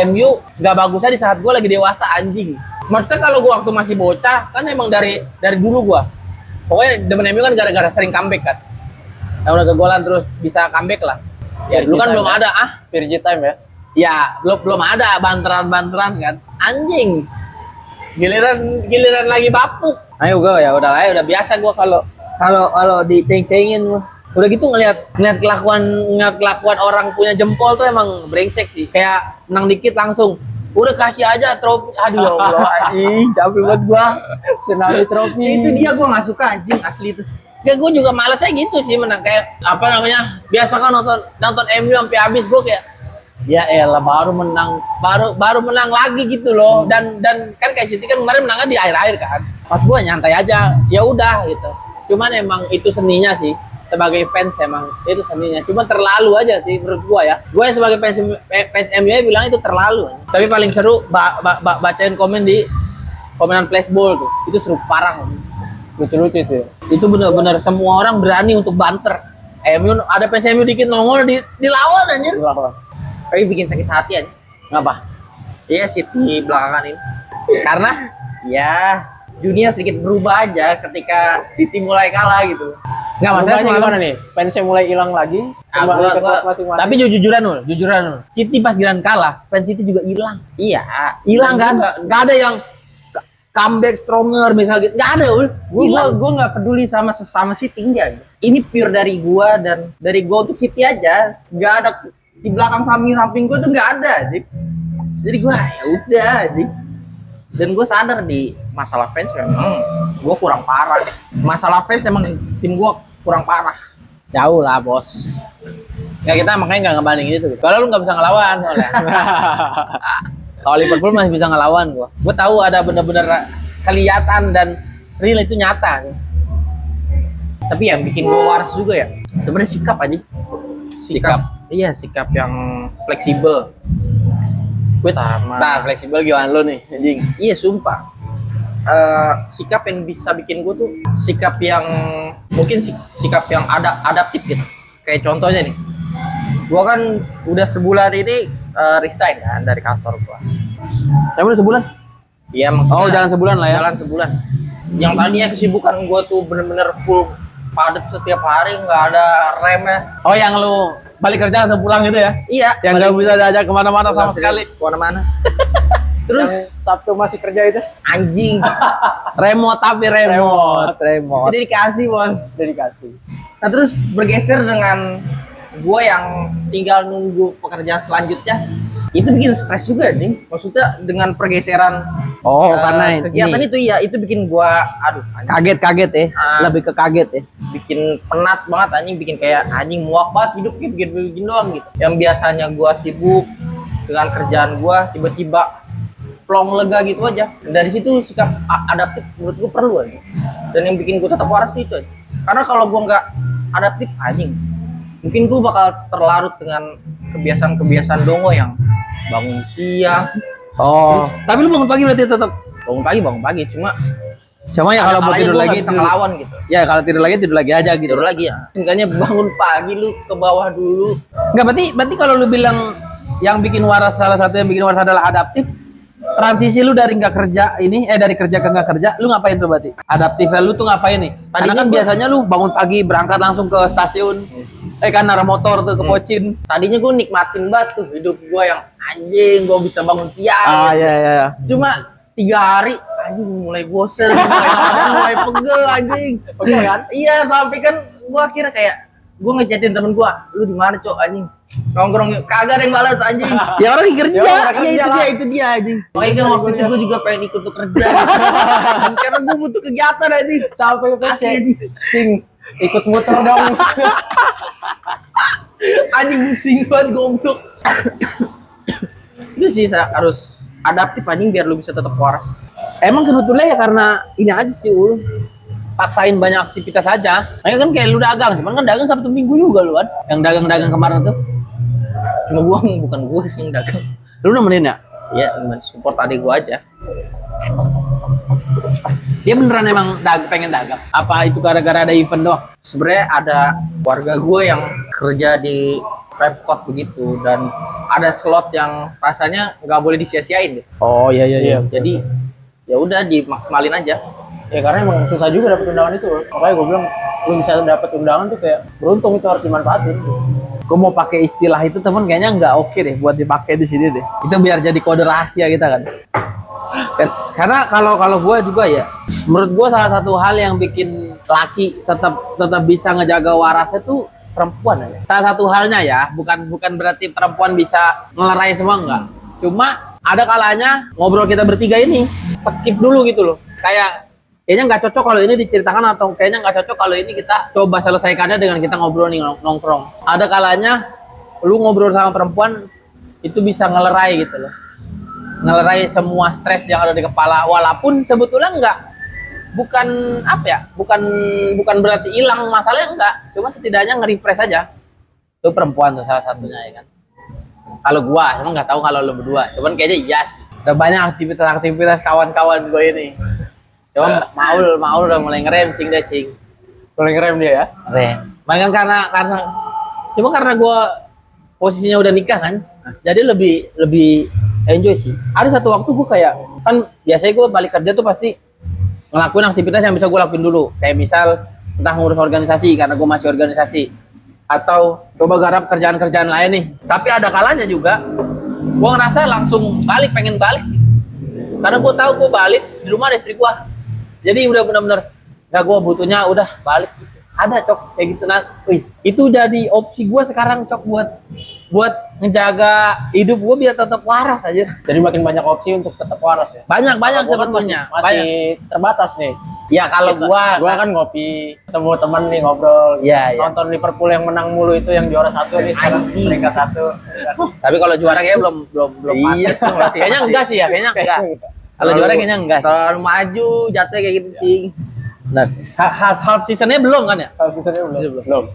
MU nggak bagusnya di saat gua lagi dewasa anjing. Maksudnya kalau gua waktu masih bocah kan emang dari dulu gua pokoknya demen MU kan gara-gara sering comeback kan. Nah udah kegolan terus bisa comeback lah. Ya dulu kan belum ada Virgin time ya. ya belum ada banteran kan anjing. Giliran lagi bapuk. Ayo gua ya udah lah, ya udah biasa gua kalau diceng-cengin gua. Udah gitu ngeliat kelakuan orang punya jempol tuh emang brengsek sih. Kayak menang dikit langsung udah kasih aja trofi. Aduh ya Allah anjing, capek banget gua. Senari trofi. Itu dia gue nggak suka anjing asli itu. Ya gue juga malesnya gitu sih menang kayak apa namanya? Biasa kan nonton MU sampai habis gue kayak ya elah baru menang lagi gitu loh. Dan kan kayak City kan kemarin menangnya di akhir-akhir kan. Pas gue nyantai aja, ya udah gitu. Cuman emang itu seninya sih. Sebagai fans emang itu seninya. Cuma terlalu aja sih menurut gua ya. Gue sebagai fans MU bilang itu terlalu. Tapi paling seru bacain komen di komenan flashball tuh. Itu seru parah. Lucu-lucu itu. Itu bener-bener semua orang berani untuk banter. MU ada fans MU dikit nongol dilawan anjir. Tapi bikin sakit hati aja. Ngapa? Iya City belakangan ini. Karena Ya dunia sedikit berubah aja ketika City mulai kalah gitu. nggak masalah Masalahnya gimana gimana nih? Fansnya mulai hilang lagi. Ah, Kembali ke gua- klub masing-masing. tapi jujuran Nul. City pas Giran kalah, fans City juga hilang. Iya. Hilang kan? Gua- Nggak ada yang comeback stronger misalnya gitu. Nggak ada, Ul. Gue nggak peduli sama sesama City aja. Ini pure dari gua dan dari gua untuk City aja. Nggak ada di belakang samping gua tuh nggak ada. Jadi gua ya udah. Dan gue sadar di masalah fans memang gua kurang parah. Masalah fans emang tim gua kurang parah. Jauh lah, Bos. Ya kita makanya nggak ngebandingin itu. Kalau lu nggak bisa ngelawan soalnya. Kalau Liverpool masih bisa ngelawan gua. Gua tahu ada bener-bener kelihatan dan real itu nyata. Tapi yang bikin gue waras juga ya sebenarnya sikap aja. Iya, sikap yang fleksibel. Sama Nah, fleksibel gimana lu nih, anjing? iya sumpah. Sikap yang bisa bikin gue tuh sikap yang mungkin sikap yang adaptif gitu. Kayak contohnya nih, gue kan udah sebulan ini resign kan dari kantor gue. Saya udah sebulan. Iya maksudnya. Oh, jalan sebulan lah ya. Jalan sebulan. Yang tadinya kesibukan gue tuh bener-bener full padat setiap hari, nggak ada remnya. Oh, yang lu balik kerja langsung pulang gitu ya? Iya. Yang nggak bisa diajak kemana-mana sama sekali. Kemana-mana. Yang Terus Sabtu masih kerja itu. anjing. Remote tapi remote. Jadi dikasih bos. Udah dikasih. Nah terus bergeser dengan gue yang tinggal nunggu pekerjaan selanjutnya, itu bikin stres juga nih. Maksudnya dengan pergeseran Oh, karena kegiatan ini itu ya, itu bikin gue aduh anjing, kaget ya. Lebih ke kaget ya. bikin penat banget anjing, bikin kayak anjing muak banget hidup begini doang gitu. Yang biasanya gue sibuk dengan kerjaan gue, tiba-tiba plong lega gitu aja. Dari situ sikap adaptif menurut gue perlu aja. Dan yang bikin gue tetap waras itu aja. Karena kalau gue nggak adaptif anjing, mungkin gue bakal terlarut dengan kebiasaan-kebiasaan dongo yang bangun siang. Oh, tapi lu bangun pagi berarti tetap. Bangun pagi cuma Ya kalau mau tidur lagi bisa ngelawan gitu. Ya kalau tidur lagi aja gitu. Tidur lagi ya. Seenggaknya bangun pagi lu ke bawah dulu. Enggak, berarti kalau lu bilang yang bikin waras, salah satu yang bikin waras adalah adaptif. Transisi lu dari nggak kerja ini, dari kerja ke nggak kerja, lu ngapain tuh berarti? Adaptifnya lu tuh ngapain nih? Karena Tadinya kan gua- biasanya lu bangun pagi berangkat langsung ke stasiun, kan naruh motor tuh ke Pocin. Tadinya gue nikmatin banget tuh hidup gue yang anjing, gue bisa bangun siang. Iya. Cuma 3 hari anjing mulai bosen, mulai pegel anjing. Pegel kan? Iya, sampai kan gue akhirnya kayak gue ngechatin temen gue, lu di mana cok anjing? Nongkrong yuk. Kagak ada yang balas anjing. Ya orang lagi kerja. Ya, orang Iya kerja lah. itu dia anjing. Makanya kan waktu itu gue juga pengen ikut tuh kerja. Karena gue butuh kegiatan anjing. Sampai ke Asli anjing. Cing, ikut muter dong. Anjing pusing banget goblok. Itu sih harus adaptif anjing biar lu bisa tetap waras. Emang sebetulnya ya karena ini aja sih Ul. Paksain banyak aktivitas aja. Makanya kan kayak lu dagang, cuman kan dagang Sabtu Minggu juga lu kan. Yang dagang-dagang kemarin tuh. Cuma gua bukan gua sih yang dagang. Lu nemenin ya? Ya support adik gue aja. Dia beneran emang pengen dagang? Apa itu gara-gara ada event doang? Sebenarnya ada warga gue yang kerja di Pemkot begitu, dan ada slot yang rasanya nggak boleh disia-siain gitu. Oh iya. Jadi ya udah dimaksimalin aja. Ya karena emang susah juga dapat undangan itu. Makanya gue bilang lu bisa dapat undangan tuh kayak beruntung, itu harus dimanfaatin. Gue mau pakai istilah itu teman, kayaknya nggak oke deh buat dipakai di sini deh. Itu biar jadi kode rahasia kita kan. Karena kalau gue juga ya, menurut gue salah satu hal yang bikin laki tetap bisa ngejaga warasnya tuh perempuan aja. Salah satu halnya ya, bukan berarti perempuan bisa ngelerai semua, enggak. Cuma ada kalanya ngobrol kita bertiga ini skip dulu gitu loh. Kayak kayaknya nggak cocok kalau ini diceritakan, atau kayaknya nggak cocok kalau ini kita coba selesaikannya dengan kita ngobrol nih nongkrong. Ada kalanya lu ngobrol sama perempuan itu bisa ngelerai gitu loh, ngelerai semua stres yang ada di kepala, walaupun sebetulnya bukan berarti hilang masalahnya, enggak, cuma setidaknya nge-refresh aja. Itu perempuan tuh salah satunya ya kan. Kalau gua emang nggak tahu kalau lu berdua, cuman kayaknya iya sih. Udah banyak aktivitas kawan-kawan gue ini. Cuma Maul udah mulai ngerem cing. Boleh ngerem dia ya? Ngerem. Bahkan karena gue posisinya udah nikah kan, jadi lebih enjoy sih. Ada satu waktu gue kayak, kan biasanya gue balik kerja tuh pasti ngelakuin aktivitas yang bisa gue lakuin dulu. Kayak misal entah ngurus organisasi karena gue masih organisasi, atau coba garap kerjaan-kerjaan lain nih. Tapi ada kalanya juga gue ngerasa langsung pengen balik. Karena gue tahu gue balik di rumah ada istri gue. Jadi udah bener-bener nggak, gue butuhnya udah balik gitu. Ada cok kayak gitu. Nah, itu jadi opsi gue sekarang cok buat ngejaga hidup gue biar tetap waras aja. Jadi makin banyak opsi untuk tetap waras ya. Banyak Kalau gua kan sebetulnya. masih terbatas nih. Ya kalau Gua kan ngopi, ketemu teman nih, ngobrol, Iya. nonton Liverpool yang menang mulu itu, yang juara 1 nih sekarang peringkat 1. Tapi kalau juara kayaknya belum Iya pantas. sih, masih- Kayaknya enggak sih ya, kayaknya enggak. Kalau juara kayaknya enggak sih. Terlalu maju jatuhnya kayak gitu cing. Benar sih. Half seasonnya belum kan ya? Kalau misalnya belum.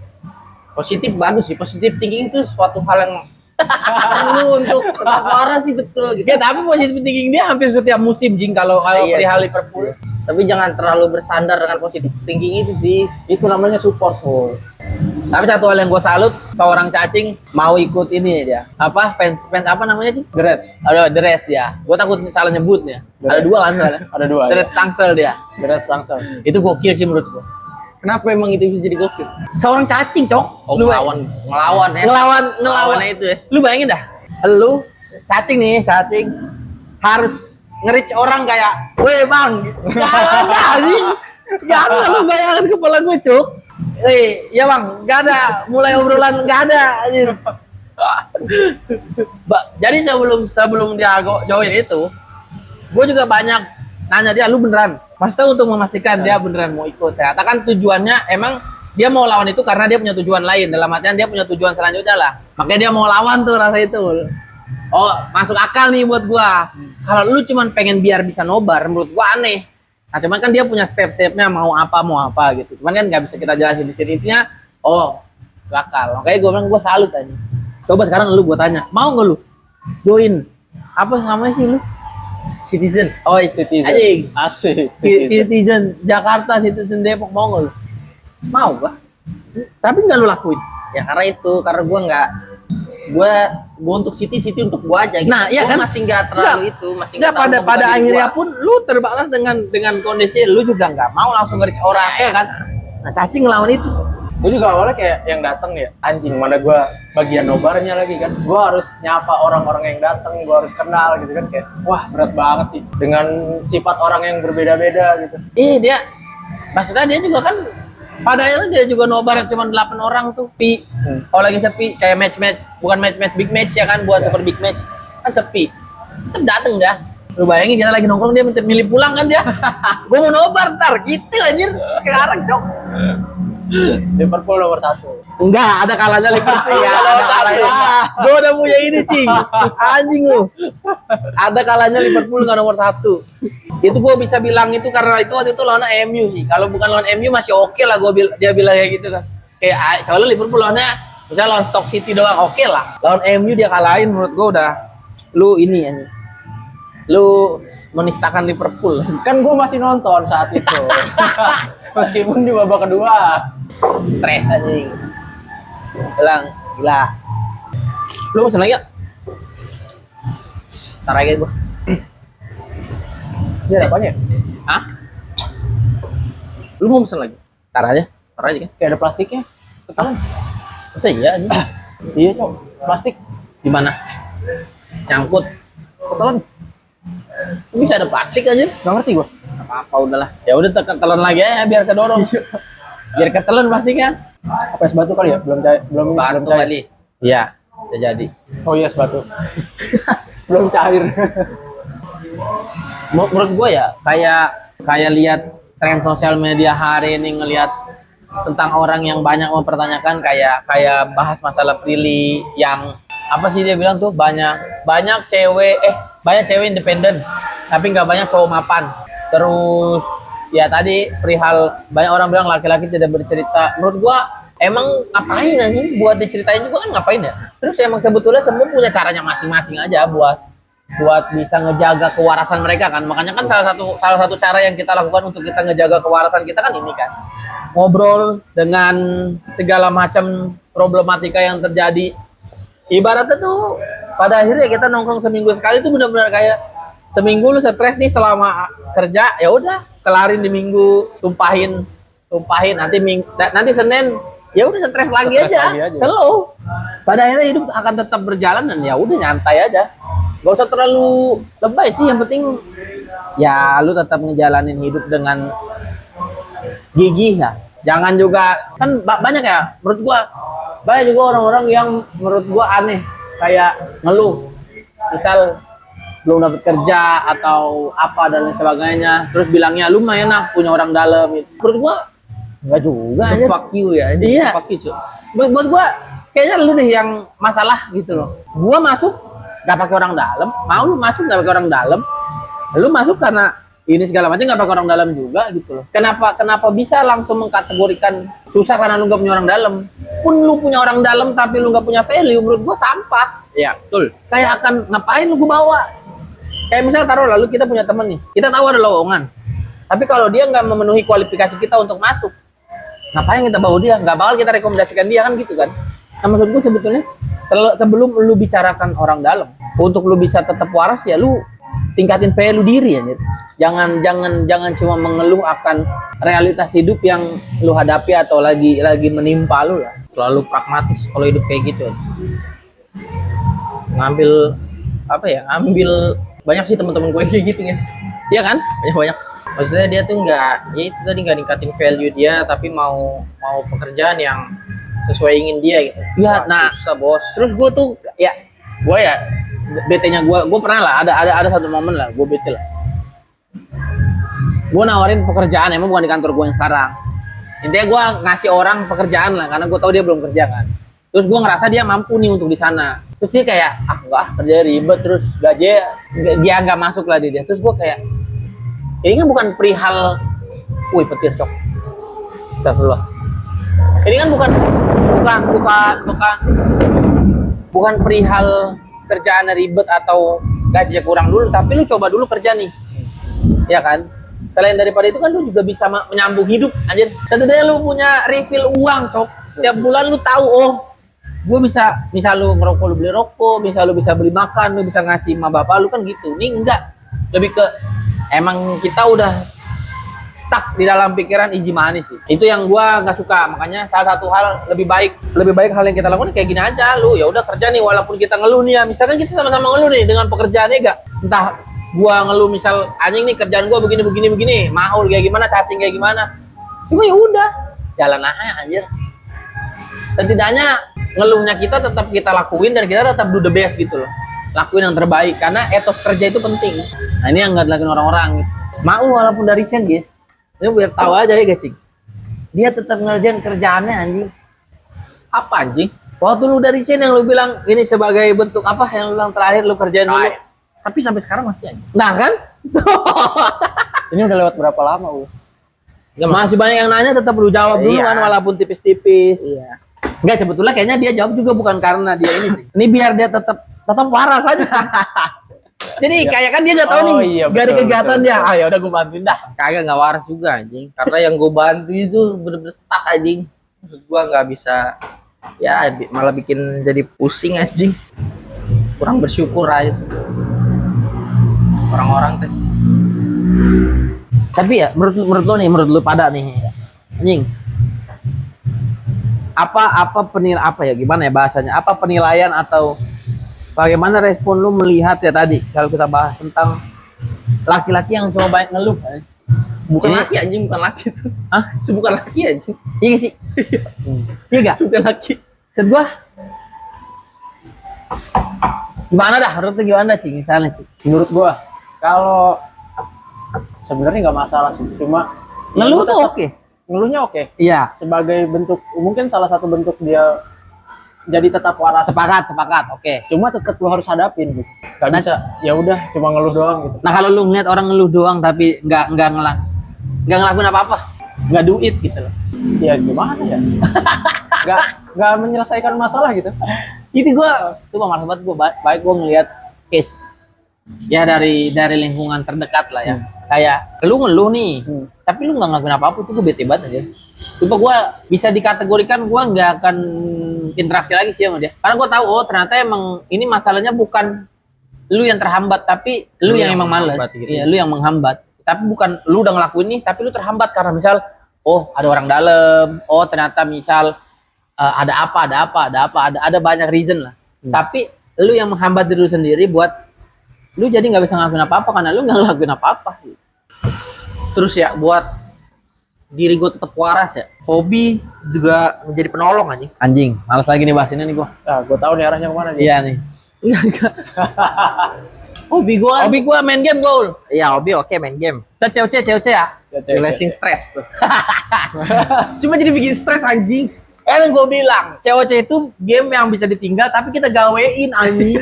Positif bagus sih, positif thinking itu suatu hal yang perlu untuk tetap waras sih, betul gitu. Ya, tapi positif thinking dia hampir setiap musim jing kalau Iya. perihal Liverpool. Tapi jangan terlalu bersandar dengan positif thinking itu sih. Itu namanya support full. Tapi satu hal yang gue salut, seorang cacing mau ikut ini dia. Apa fans apa namanya sih? The Reds. Ada The Red ya. Gue takut salah nyebutnya. Ada dua kan soalnya. Ada 2. The Red Tangsel dia. The Reds langsung. Itu gokil sih menurut gue. Kenapa emang itu bisa jadi gokil? Seorang cacing, cok. Oh, Lu ngelawan ya. ngelawan Ngelawannya itu ya. Lu bayangin dah, lu cacing harus nge-reach orang kayak, weh bang, gak ada sih, gak ada. Lu bayangin kepala gue cuk, ya bang, gak ada, mulai obrolan gak ada anjir. Jadi sebelum dia join itu, gue juga banyak nanya dia, lu beneran, maksudnya untuk memastikan dia beneran mau ikut. Ternyata kan tujuannya emang dia mau lawan itu karena dia punya tujuan lain, dalam artian dia punya tujuan selanjutnya lah, makanya dia mau lawan tuh rasa itu. Oh, masuk akal nih buat gua. Kalau lu cuman pengen biar bisa nobar, menurut gua aneh. Nah, cuman kan dia punya step-stepnya, mau apa gitu. Cuman kan nggak bisa kita jelasin di sini. Intinya, bakal. Makanya gua bilang gua salut aja. Coba sekarang lu gua tanya, mau nggak lu join? Apa namanya sih lu? Citizen. Oh, Citizen. Anjing. Asik. Citizen Jakarta, Citizen Depok, mau nggak lu? Mau gua? Tapi nggak lu lakuin. Ya karena gue untuk City untuk gue aja gitu. Nah, iya Gua kan? masih nggak terlalu itu, masih Nggak, terlalu pada membebani akhirnya gua. pun lu terbalas dengan kondisi lu juga nggak mau langsung nge-reach orang ya kan. Nah, cacing ngelawan itu. Gue juga awalnya kayak yang datang ya, anjing, mana gue bagian nobarnya lagi kan. Gue harus nyapa orang-orang yang datang, gue harus kenal gitu kan, kayak wah berat banget sih dengan sifat orang yang berbeda-beda gitu. Dia maksudnya dia juga kan pada akhirnya dia juga nobar cuma 8 orang tuh. Kalau lagi sepi kayak match bukan match big match ya kan, buat super big match kan sepi. Tetep dateng dah. Lu bayangin kita lagi nongkrong dia minta milih pulang kan dia. Gua mau nobar ntar gitu anjir. Sekarang cok. Liverpool nomor 1. Enggak, ada kalanya Liverpool. Iya, ada kalanya. Gua udah punya ini, Cing. Anjing lu. Ada kalanya Liverpool enggak nomor 1. Itu gue bisa bilang itu karena itu waktu itu lawan MU sih. Kalau bukan lawan MU masih oke lah dia bilang kayak gitu kan. Kayak soalnya Liverpool lawannya misalnya lawan Stoke City doang oke lah. Lawan MU dia kalahin, menurut gue udah lu ini anjing. Lu menistakan Liverpool. Kan gue masih nonton saat itu. Meskipun di babak kedua. Stres anjing. Bilang, gila. Lu pesen lagi ya? Ntar aja gua. Ini ada apanya ya? Hah? Lu mau pesen lagi? Ntar aja. Ntar aja kan? Kayak ada plastiknya. Ketelan. Masa iya anjing? Iya, Cok. Plastik. Gimana? Nyangkut. Ketelan. Bisa ada plastik aja. Gak ngerti gue. Apa udahlah. Ya udah telan lagi ya biar kedorong. Biar ketelan plastiknya. Apa es batu kali ya? Belum cair. Belum Batu cair. kali. Iya, udah jadi. Oh iya, es batu. Belum cair. Menurut gue ya kayak lihat tren sosial media hari ini, ngelihat tentang orang yang banyak mempertanyakan kayak bahas masalah Prilly yang apa sih dia bilang tuh banyak cewek independen tapi nggak banyak cowok mapan. Terus ya tadi perihal banyak orang bilang laki-laki tidak bercerita. Menurut gua emang ngapain aja buat diceritain juga kan ngapain ya. Terus emang sebetulnya semua punya caranya masing-masing aja buat bisa ngejaga kewarasan mereka kan. Makanya kan salah satu cara yang kita lakukan untuk kita ngejaga kewarasan kita kan ini kan. Ngobrol dengan segala macam problematika yang terjadi. Ibaratnya tuh pada akhirnya kita nongkrong seminggu sekali tuh benar-benar kayak seminggu lu stres nih selama kerja, ya udah kelarin di minggu, tumpahin nanti Senin ya udah stres lagi aja. Hello. Pada akhirnya hidup akan tetap berjalan dan ya udah nyantai aja. Gak usah terlalu lebay sih, yang penting ya lu tetap ngejalanin hidup dengan gigih ya. Jangan juga kan banyak ya menurut gua, banyak juga orang-orang yang menurut gua aneh kayak ngeluh misal belum dapat kerja atau apa dan lain sebagainya, terus bilangnya lu mah enak punya orang dalam. Menurut gua enggak juga aja. Fuck you ya. Iya. Fuck you, cuy. Buat gua kayaknya lu deh yang masalah gitu loh. Gua masuk nggak pakai orang dalam, mau lu masuk nggak pakai orang dalam, lu masuk karena ini segala macam nggak pakai orang dalam juga gitu loh. Kenapa bisa langsung mengkategorikan susah karena lu nggak punya orang dalam? Pun lu punya orang dalam tapi lu nggak punya value, menurut gua sampah. Iya, betul. Kayak akan ngapain lu gua bawa? Kayak misal taruh lalu kita punya temen nih, kita tahu ada lowongan, tapi kalau dia nggak memenuhi kualifikasi kita untuk masuk, ngapain kita bawa dia? Nggak bakal kita rekomendasikan dia kan gitu kan? Nah maksud gua sebetulnya sebelum lu bicarakan orang dalam, untuk lu bisa tetap waras ya lu tingkatin value diri ya. Jangan cuma mengeluh akan realitas hidup yang lu hadapi atau lagi menimpa lu lah. Selalu pragmatis kalau hidup kayak gitu. Ngambil apa ya? Ngambil banyak sih teman-teman gue kayak gitu kan. Iya kan? Banyak. Maksudnya dia tuh nggak, ya itu tadi nggak ningkatin value dia, tapi mau pekerjaan yang sesuai ingin dia gitu. Iya, Wah, nah susah bos. terus gue tuh ya BT-nya gue pernah lah ada satu momen lah gue bete lah. Gue nawarin pekerjaan, emang bukan di kantor gue yang sekarang. Intinya gue ngasih orang pekerjaan lah karena gue tahu dia belum kerja kan. Terus gue ngerasa dia mampu nih untuk di sana. Terus dia kayak enggak, kerja ribet, terus gaji dia nggak masuk lah dia. Terus gue kayak ini kan bukan perihal, wih petir cok. Astagfirullah. Ini kan bukan perihal kerjaan ribet atau gajinya kurang dulu, tapi lu coba dulu kerja nih, ya kan? Selain daripada itu kan lu juga bisa menyambung hidup, anjir. Setidaknya lu punya refill uang, cok. Tiap bulan lu tahu, oh, gue bisa, misal lu ngerokok, lu beli rokok, misal lu bisa beli makan, lu bisa ngasih sama bapak lu kan gitu. Ini enggak, lebih ke emang kita udah stuck di dalam pikiran easy money sih. Itu yang gua nggak suka. Makanya salah satu hal lebih baik hal yang kita lakukan kayak gini aja. Lu ya udah kerja nih walaupun kita ngeluh nih ya. Misalkan kita sama-sama ngeluh nih dengan pekerjaannya enggak. Entah gua ngeluh misal anjing nih kerjaan gua begini, mahul kayak gimana, cacing kayak gimana. Cuma ya udah, jalan aja anjir. Setidaknya ngeluhnya kita tetap kita lakuin dan kita tetap do the best gitu loh. Lakuin yang terbaik karena etos kerja itu penting. Nah, ini yang nggak dilakuin orang-orang gitu. Mau walaupun dari sen guys. Ini biar tahu aja ya gacing. Dia tetap ngerjain kerjaannya anjing. Apa anjing? Waktu lu dari sen yang lu bilang ini sebagai bentuk apa yang lu bilang terakhir lu kerjain dulu. Tapi sampai sekarang masih anjing. Nah kan? Ini udah lewat berapa lama, Masih banyak yang nanya tetap lu jawab dulu kan walaupun tipis-tipis. Iya. Enggak, sebetulnya kayaknya dia jawab juga bukan karena dia ini sih. Ini biar dia tetap waras aja. Jadi kayak kan dia nggak tahu Oh, nih, iya, gak ada betul, kegiatan betul, dia. betul. Ah ya udah gue bantuin dah. Kagak nggak waras juga anjing. Karena yang gue bantu itu bener-bener stuck anjing. Maksud gue nggak bisa, ya malah bikin jadi pusing anjing. Kurang bersyukur aja sih. Orang-orang teh. Tapi ya menurut lu pada nih, anjing. Apa ya gimana ya bahasanya? Apa penilaian atau bagaimana respon lu melihat ya tadi kalau kita bahas tentang laki-laki yang cuma banyak ngeluh kan? Bukan Ini- laki anjing, bukan laki itu. Hah? Itu bukan laki anjing. Iya sih. Iya gak? Itu bukan laki. Maksud gua gimana dah? Menurut lu gimana sih misalnya sih? Menurut gua kalau sebenarnya nggak masalah sih, cuma Ngeluh ya, tuh oke. ngeluhnya oke Iya. sebagai bentuk, mungkin salah satu bentuk dia jadi tetap waras. Sepakat. Oke. Cuma tetap lu harus hadapin gitu. Gak Nah- bisa ya udah cuma ngeluh doang gitu. Nah kalau lu ngeliat orang ngeluh doang tapi nggak ngelakuin apa-apa, nggak do it gitu loh. Ya gimana ya? Nggak menyelesaikan masalah gitu. Itu gua coba malas banget gua baik gua ngeliat case ya dari lingkungan terdekat lah ya. Kayak lu ngeluh nih, tapi lu nggak ngelakuin apa-apa, tuh gua bete banget aja. Coba gua bisa dikategorikan gua nggak akan interaksi lagi sih sama dia. Karena gua tahu oh ternyata emang ini masalahnya bukan lu yang terhambat, tapi lu yang emang males. menghambat gitu. Iya, lu yang menghambat. Tapi bukan lu udah ngelakuin nih, tapi lu terhambat karena misal oh ada orang dalam, oh ternyata misal ada banyak reason lah. Tapi lu yang menghambat diri lu sendiri buat lu jadi nggak bisa ngelakuin apa-apa karena lu nggak ngelakuin apa-apa. Terus ya buat diri gue tetap waras ya. Hobi juga menjadi penolong anjing. Anjing, malas lagi nih bahas ini nih gua. Nah, gue tahu nih arahnya kemana nih. Iya nih. Enggak. Hobi gue kan. Hobi gua main game, Gaul. Iya, hobi oke main game. Kita COC ya. Ya, cek, Releasing stress tuh. Cuma jadi bikin stres anjing. Kan gue bilang, COC itu game yang bisa ditinggal tapi kita gawein anjing.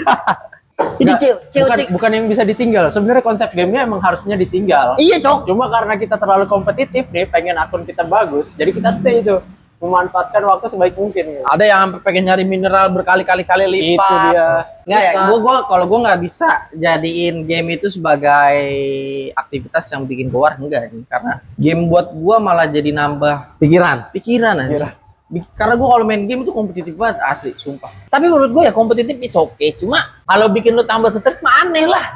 Jadi COC bukan yang bisa ditinggal. Sebenarnya konsep gamenya emang harusnya ditinggal. iya, Cok. Cuma karena kita terlalu kompetitif nih, pengen akun kita bagus, jadi kita stay itu, memanfaatkan waktu sebaik mungkin. Gitu. Ada yang sampai pengen nyari mineral berkali-kali lipat. Itu dia. Nggak ya, Susah. kalau gue nggak bisa jadiin game itu sebagai aktivitas yang bikin gue war, enggak nih. Karena game buat gue malah jadi nambah Pikiran. pikiran aja. Pikiran. Karena gue kalau main game itu kompetitif banget asli, sumpah. Tapi menurut gue ya kompetitif is oke. Cuma kalau bikin lu tambah stres mah aneh lah.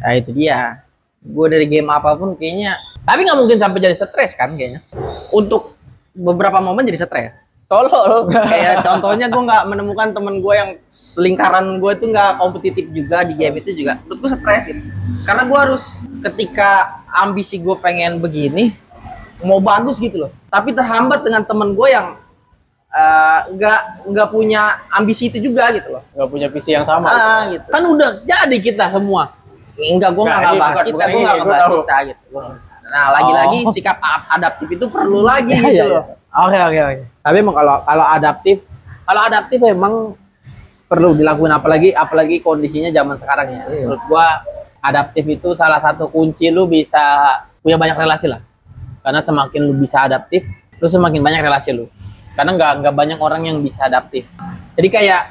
Nah itu dia. Gue dari game apapun kayaknya Tapi nggak mungkin sampai jadi stres kan kayaknya. untuk beberapa momen jadi stres. Tolol. Kayak contohnya gue nggak menemukan temen gue yang lingkaran gue itu nggak kompetitif juga di game itu juga. Menurut gue stres gitu. Karena gue harus ketika ambisi gue pengen begini mau bagus gitu loh. Tapi terhambat dengan temen gue yang nggak punya ambisi itu juga gitu loh. Nggak punya visi yang sama. Gitu. Kan udah jadi kita semua. Enggak, gue Nggak, nggak ini bahas bukan- kita, bukan gue ini, nggak gua bahas tahu. kita gitu. Nah, lagi-lagi Oh. sikap adaptif itu perlu lagi Iya, gitu iya, loh. Oke. Tapi emang kalau adaptif emang perlu dilakuin apalagi kondisinya zaman sekarang ya. Iya. Menurut gua adaptif itu salah satu kunci lu bisa punya banyak relasi lah. Karena semakin lu bisa adaptif, lu semakin banyak relasi lu. Karena nggak banyak orang yang bisa adaptif. Jadi kayak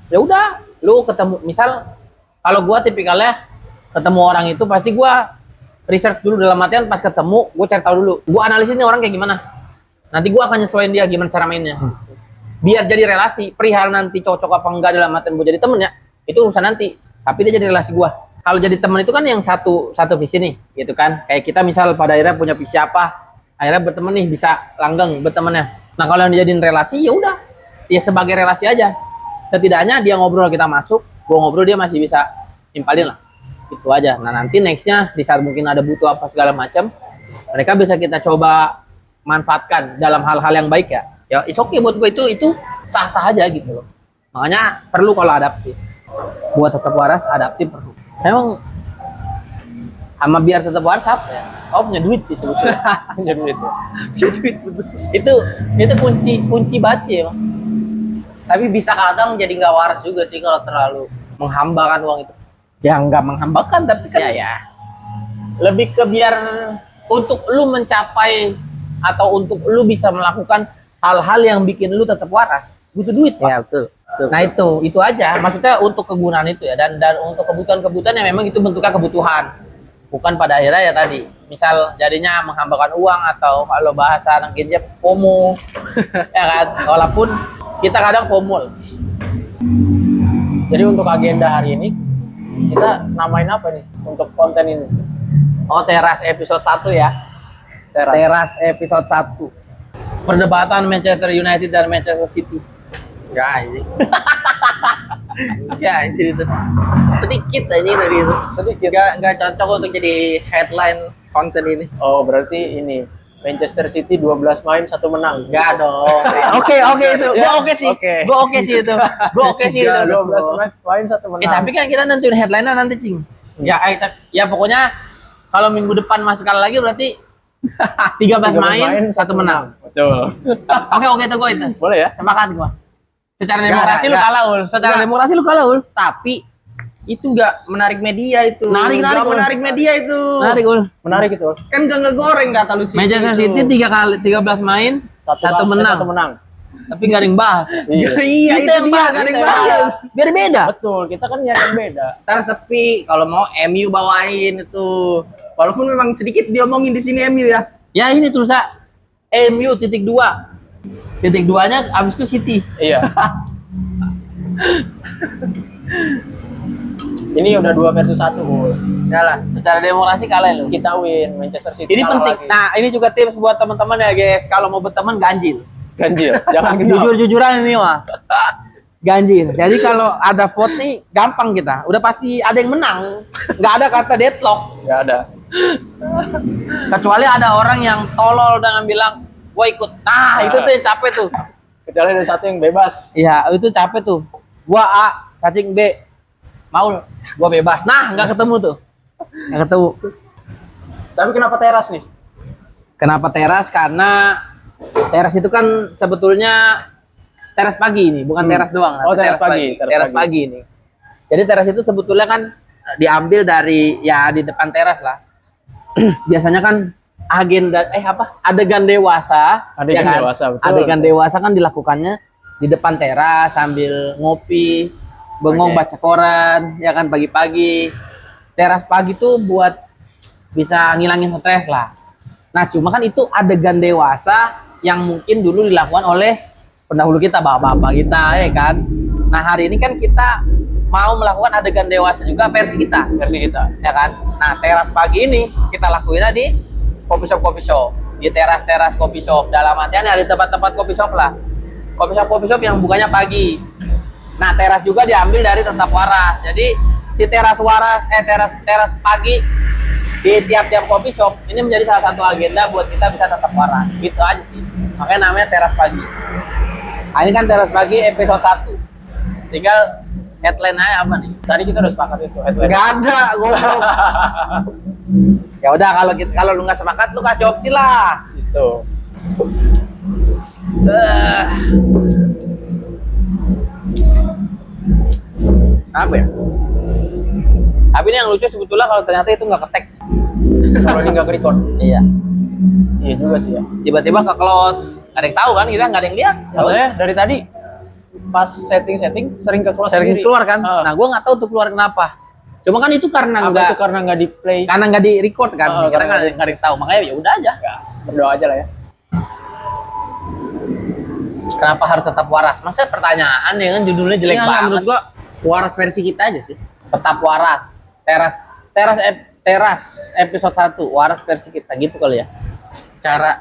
ya udah, lu ketemu misal kalau gua tipikalnya ketemu orang itu pasti gua research dulu dalam artian pas ketemu gua cari tahu dulu. Gua analisis nih orang kayak gimana. Nanti gua akan nyesuaiin dia gimana cara mainnya. Biar jadi relasi, perihal nanti cocok apa enggak dalam artian gua jadi temen ya, itu urusan nanti. Tapi dia jadi relasi gua. Kalau jadi teman itu kan yang satu visi nih, gitu kan. Kayak kita misal pada akhirnya punya visi apa, akhirnya berteman nih bisa langgeng bertemannya. Nah kalau yang dijadiin relasi ya udah, ya sebagai relasi aja. Setidaknya dia ngobrol kita masuk, gua ngobrol dia masih bisa impalin lah. Itu aja. Nah nanti nextnya di saat mungkin ada butuh apa segala macam, mereka bisa kita coba manfaatkan dalam hal-hal yang baik ya. Ya it's okay buat gue itu sah-sah aja gitu loh. Makanya perlu kalau adaptif. Buat tetap waras adaptif perlu. Emang sama biar tetap waras apa ya? Oh punya duit sih sebetulnya. Punya duit. Jadi itu itu kunci banget sih emang. tapi bisa kadang jadi nggak waras juga sih kalau terlalu menghambakan uang itu. Ya nggak menghambakan tapi kan Ya. lebih ke biar untuk lu mencapai atau untuk lu bisa melakukan hal-hal yang bikin lu tetap waras butuh duit Pak. Ya betul. Nah itu aja. Maksudnya untuk kegunaan itu ya, dan untuk kebutuhan-kebutuhan yang memang itu bentuknya kebutuhan, bukan pada akhirnya ya tadi. Misal jadinya menghambakan uang atau kalau bahasa anak gadget FOMO, ya kan. Walaupun kita kadang FOMO. Jadi untuk agenda hari ini kita namain apa nih untuk konten ini? Oh, teras episode 1 ya. Teras episode 1. Perdebatan Manchester United dan Manchester City. Ya ini. Ya anjir itu. Sedikit aja dari itu. Sedikit. Nggak cocok untuk jadi headline konten ini. Oh, berarti ini Manchester City 12 main 1 menang. Enggak dong. Oke itu. Gua oke sih. Oke. Gua oke sih itu. Gua oke sih itu. 12 main 1 menang. Tapi kan kita nentuin headline-nya nanti, Cing. Ya pokoknya kalau minggu depan masih kalah lagi berarti 13 main 1 menang. Betul. Oke itu gua itu. Boleh ya? Sepakat gua. Secara Nggak, demokrasi lu nggak. kalah, Ul. Secara Nggak. demokrasi lu kalah, Ul. Tapi itu nggak menarik media itu. Menarik, Nggak Ul. menarik media itu. Menarik, Ul. Menarik itu. Kan nggak ngegoreng kata lu City Manchester itu. City 13 main, 1 menang. 1 menang. Tapi nggak ada yang bahas. Iya. Iya Kita itu yang dia bahas, nggak ada yang kita yang bahas. bahas. Biar beda. Betul, kita kan nyari yang beda. Ntar sepi. Kalau mau MU bawain itu. Walaupun memang sedikit diomongin di sini MU ya. Ya ini terus MU titik 2. Titik 2-nya abis itu City. Iya. Ini udah 2 versus 1. Ya lah. Secara demokrasi kalah lu. Kita win, Manchester City Ini kalah penting. lagi. Nah, ini juga tips buat teman-teman ya, guys. Kalau mau berteman ganjil. Ganjil. Jangan gitu. Jujur-jujuran ini mah. Ganjil. Jadi kalau ada vote nih gampang kita. Udah pasti ada yang menang. Nggak ada kata deadlock. Enggak ada. Kecuali ada orang yang tolol dengan bilang, "Gua ikut." Nah, itu tuh yang capek tuh. Kecuali ada satu yang bebas. Iya, itu capek tuh. Gua A, cacing B. Maul, gua bebas. Nah, nggak ketemu tuh. Nggak ketemu. Tapi kenapa teras nih? Kenapa teras? Karena teras itu kan sebetulnya teras pagi ini, bukan teras doang. Oh, tapi teras pagi, teras Teras pagi ini. Jadi teras itu sebetulnya kan diambil dari ya di depan teras lah. Biasanya kan agenda adegan dewasa, Adegan ya kan? dewasa, betul. Adegan dewasa kan dilakukannya di depan teras sambil ngopi, bengong Oke. baca koran, ya kan pagi-pagi. Teras pagi tuh buat bisa ngilangin stres lah. Nah, cuma kan itu adegan dewasa yang mungkin dulu dilakukan oleh pendahulu kita, bapak-bapak kita, ya kan. Nah, hari ini kan kita mau melakukan adegan dewasa juga versi kita, ya kan. Nah, teras pagi ini kita lakuinnya di coffee shop, di teras coffee shop. Dalam artian ada tempat-tempat coffee shop lah, coffee shop yang bukanya pagi. Nah, teras juga diambil dari tetap waras. Jadi si teras pagi di tiap-tiap coffee shop ini menjadi salah satu agenda buat kita bisa tetap waras. Gitu aja sih. Makanya namanya teras pagi. Nah, ini kan teras pagi episode 1. Tinggal headline aja apa nih? Tadi kita udah sepakat itu headline. Nggak ada, goblok. Ya udah kalau lu nggak sepakat lu kasih opsi lah. Gitu. Apa ya? Tapi ini yang lucu sebetulnya kalau ternyata itu nggak ke-tag sih. Kalau ini nggak record. Iya. Iya juga sih ya. Tiba-tiba ke close. Nggak ada yang tahu kan, kita nggak ada yang lihat. Maksudnya dari tadi pas setting sering ke close Sering sendiri. keluar kan. Ah. Nah, gua nggak tahu tuh keluar kenapa. Cuma kan itu karena Apa itu karena nggak di play? nggak di record kan. Oh, Karena karena nggak ada yang tahu. Makanya ya udah aja. Ya, berdoa aja lah ya. Kenapa harus tetap waras? Masa pertanyaan ya kan judulnya jelek Iya, banget. menurut gua waras versi kita aja sih. Tetap waras. Teras episode 1 waras versi kita gitu kali ya. Cara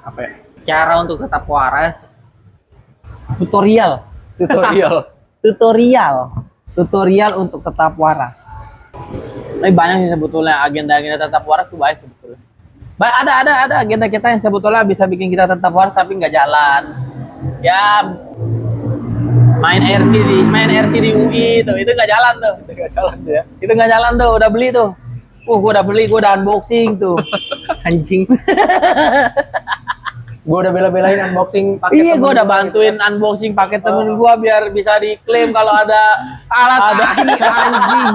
apa ya? Cara untuk tetap waras. Tutorial Tutorial. tutorial untuk tetap waras. Tapi banyak sih sebetulnya agenda-agenda tetap waras tuh banyak sebetulnya. Ada agenda kita yang sebetulnya bisa bikin kita tetap waras tapi nggak jalan. Ya main RC di UI tuh itu nggak jalan tuh. Nggak jalan tuh ya. Itu nggak jalan tuh, udah beli tuh. Gua udah unboxing tuh. Anjing. Gue udah bela-belain unboxing paket. Iya, temen gua udah gua bantuin unboxing paket temen gua biar bisa diklaim kalau ada Alat anjing.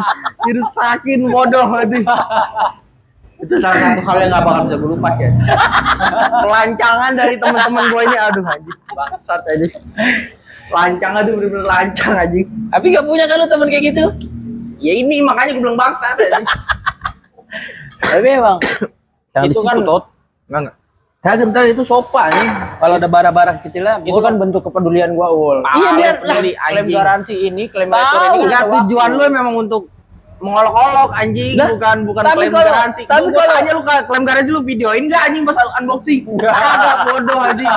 Dirusakin bodoh aduh. Itu salah satu hal yang nggak bakal bisa gue lupa sih. Pelancangan dari teman-teman gue ini, aduh anjing, bangsat aja. Lancang aduh, bener-bener lancang anjing. Tapi gak punya kan lu temen kayak gitu? Ya ini makanya gue bilang bangsa anjing. Tapi emang Jangan itu di situ, kan Tot. Enggak. kagak, ntar itu sopa nih. Kalau ada barang-barang kecilnya, Itu kan bentuk kepedulian gua, Ul. Iya, biar lah Klaim garansi ini, klaim Tahu. voucher ini kan Enggak, ada tujuan waktu. lu memang untuk mengolok-olok anjing, Lah, bukan tapi klaim kalau- garansi. tapi Gua kalau- tanya lu klaim garansi lu videoin enggak anjing pas unboxing? Kagak, bodoh anjing.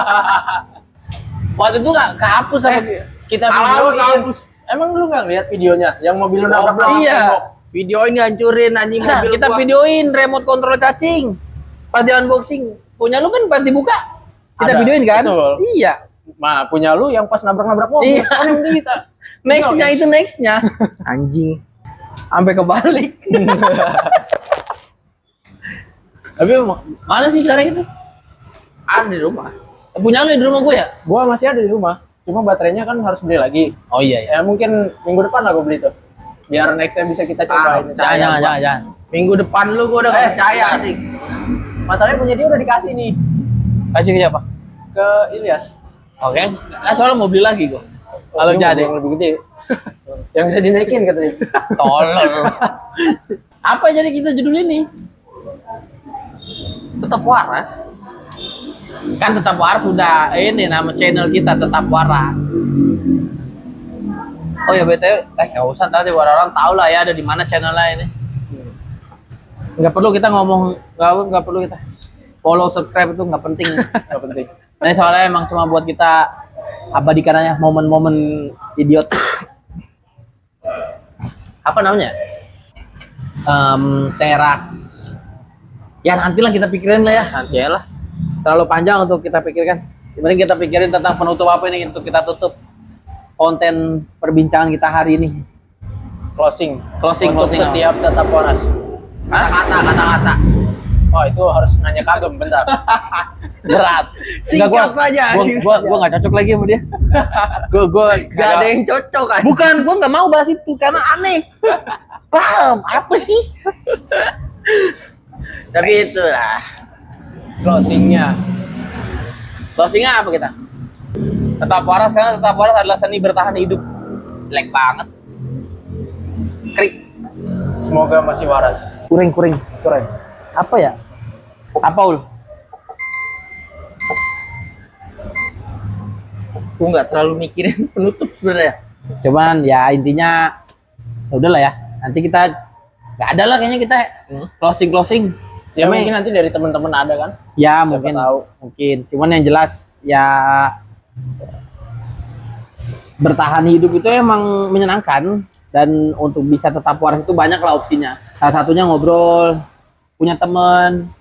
waktu itu gak kehapus sama Kita Salah lu videoin. kampus. Emang lu nggak lihat videonya yang mobil lu nabrak Goblok. Iya. tembok? Video ini hancurin anjing Nah, mobil kita gua. videoin remote control cacing. Pas di unboxing, punya lu kan pas dibuka, kita Ada, videoin kan? betul. Iya. Nah, punya lu yang pas nabrak-nabrak mobil. Iya. Kan yang penting kita. Nextnya itu nextnya, Anjing. sampai kebalik. Tapi emang, mana sih sekarang itu? Ada di rumah. Punya lu di rumah gue ya? Gua masih ada di rumah. Cuma baterainya kan harus beli lagi. Oh iya ya. Ya mungkin minggu depan lah gua beli tuh. Biar next time bisa kita cobain. Jangan. Minggu depan lu gua udah gak percaya anjing. Masalahnya punya dia udah dikasih nih Kasih ke siapa? ke Ilyas. Oke. Nah, soalnya mau beli lagi gue. Kalau Ini jadi yang lebih gede. Yang bisa dinaikin katanya. tolol. Apa jadi kita judul ini? Tetap waras. Kan tetap waras sudah ini nama channel kita tetap waras. Oh ya BTW, nggak usah tadi orang-orang tahu lah ya ada di mana channelnya ini. Nggak perlu kita ngomong, nggak perlu kita follow subscribe itu nggak penting. Enggak penting. Nah soalnya emang cuma buat kita abadikan aja momen-momen idiot. Apa namanya? Teras. Ya nantilah kita pikirin lah ya. Nanti ya lah. Terlalu panjang untuk kita pikirkan. Mending kita pikirin tentang penutup apa ini untuk kita tutup konten perbincangan kita hari ini. Closing. Closing. Untuk setiap tetap waras. Kata-kata. Oh, itu harus nanya kagem bentar. Berat. Singkat saja. Gua nggak cocok lagi sama dia. Gua Gak ada yang cocok kan. Bukan, gua nggak mau bahas itu karena aneh. Paham? Apa sih? Tapi itulah. Closingnya. Closingnya apa kita? Tetap waras karena tetap waras adalah seni bertahan hidup. Jelek banget. Krik. Semoga masih waras. Kuring. Keren. Apa ya? Apa ul? Gue nggak terlalu mikirin penutup sebenarnya. Cuman ya intinya ya udahlah ya. Nanti kita nggak ada lah kayaknya kita closing. Ya Cuma- mungkin nanti dari teman-teman ada kan. Ya Siapa mungkin tahu. Cuman yang jelas ya bertahan hidup itu emang menyenangkan dan untuk bisa tetap waras itu banyak lah opsinya. Salah satunya ngobrol, punya teman.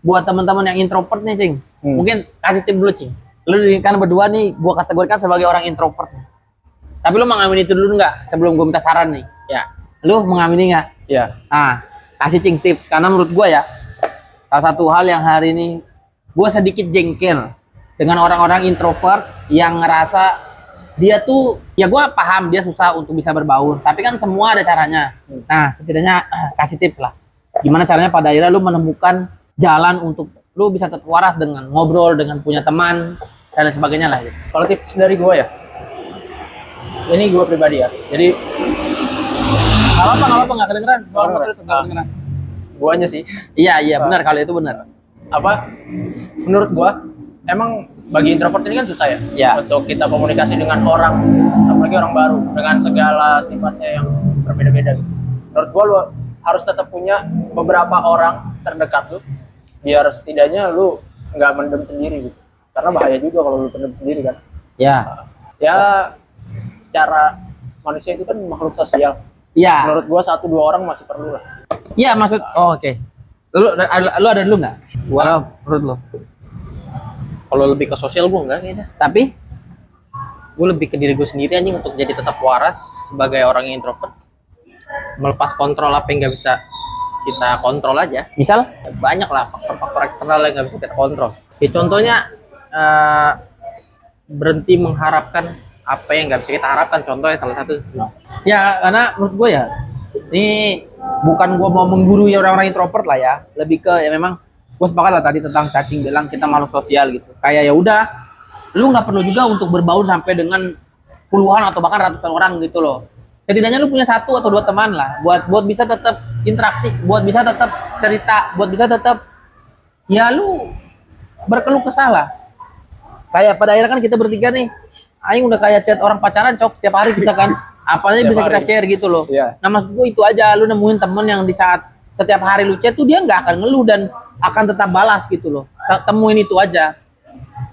Buat teman-teman yang introvert nih, Cing. Mungkin kasih tip dulu, Cing. Lu kan berdua nih gua kategorikan sebagai orang introvert. Tapi lu mengamini itu dulu nggak sebelum gua minta saran nih? Ya. Lu mengamini nggak? Ya. Nah, kasih Cing tips karena menurut gua ya salah satu hal yang hari ini gua sedikit jengkel dengan orang-orang introvert yang ngerasa dia tuh ya gua paham dia susah untuk bisa berbaur, tapi kan semua ada caranya. Nah, setidaknya kasih tips lah. Gimana caranya pada akhirnya lu menemukan jalan untuk lu bisa tetap waras dengan ngobrol, dengan punya teman dan lain sebagainya lah. Gitu. Kalau tips dari gua ya. Ini gua pribadi ya. Jadi Gak apa-apa, nggak kedengeran. Suara motor itu nggak kedengeran. guanya sih Iya, benar kalau itu benar. apa menurut gua emang bagi introvert ini kan susah ya, Ya. untuk kita komunikasi dengan orang, apalagi orang baru dengan segala sifatnya yang berbeda-beda gitu. Menurut gua lu harus tetap punya beberapa orang terdekat lu biar setidaknya lu nggak mendem sendiri gitu, karena bahaya juga kalau lu pendem sendiri kan. Ya. Ya secara manusia itu kan makhluk sosial. Iya. Menurut gua 1-2 orang masih perlu lah. Iya maksud, oke. Lu ada dulu nggak? Gua menurut lu. Kalau lebih ke sosial gue enggak kayaknya. Tapi Gue lebih ke diri gue sendiri anjing untuk jadi tetap waras sebagai orang yang introvert. Melepas kontrol apa yang nggak bisa kita kontrol aja. misal, Banyak lah faktor-faktor eksternal yang nggak bisa kita kontrol. Ya, contohnya berhenti mengharapkan apa yang nggak bisa kita harapkan. Contohnya salah satu. ya karena menurut gue ya, ini bukan gue mau menggurui orang-orang introvert lah ya, lebih ke ya memang gue sepakat lah tadi tentang cacing bilang kita makhluk sosial gitu. Kayak ya udah, lu nggak perlu juga untuk berbaur sampai dengan puluhan atau bahkan ratusan orang gitu loh. Setidaknya lu punya satu atau dua teman lah, buat bisa tetap interaksi, buat bisa tetap cerita, buat bisa tetap ya lu berkeluh kesah lah. Kayak pada akhirnya kan kita bertiga nih, aing udah kayak chat orang pacaran cok tiap hari kita kan, apa aja Tiap bisa kita hari. share gitu loh. Iya. Nah maksud gue itu aja, lu nemuin temen yang di saat setiap hari lu chat tuh dia nggak akan ngeluh dan akan tetap balas gitu loh. Temuin itu aja.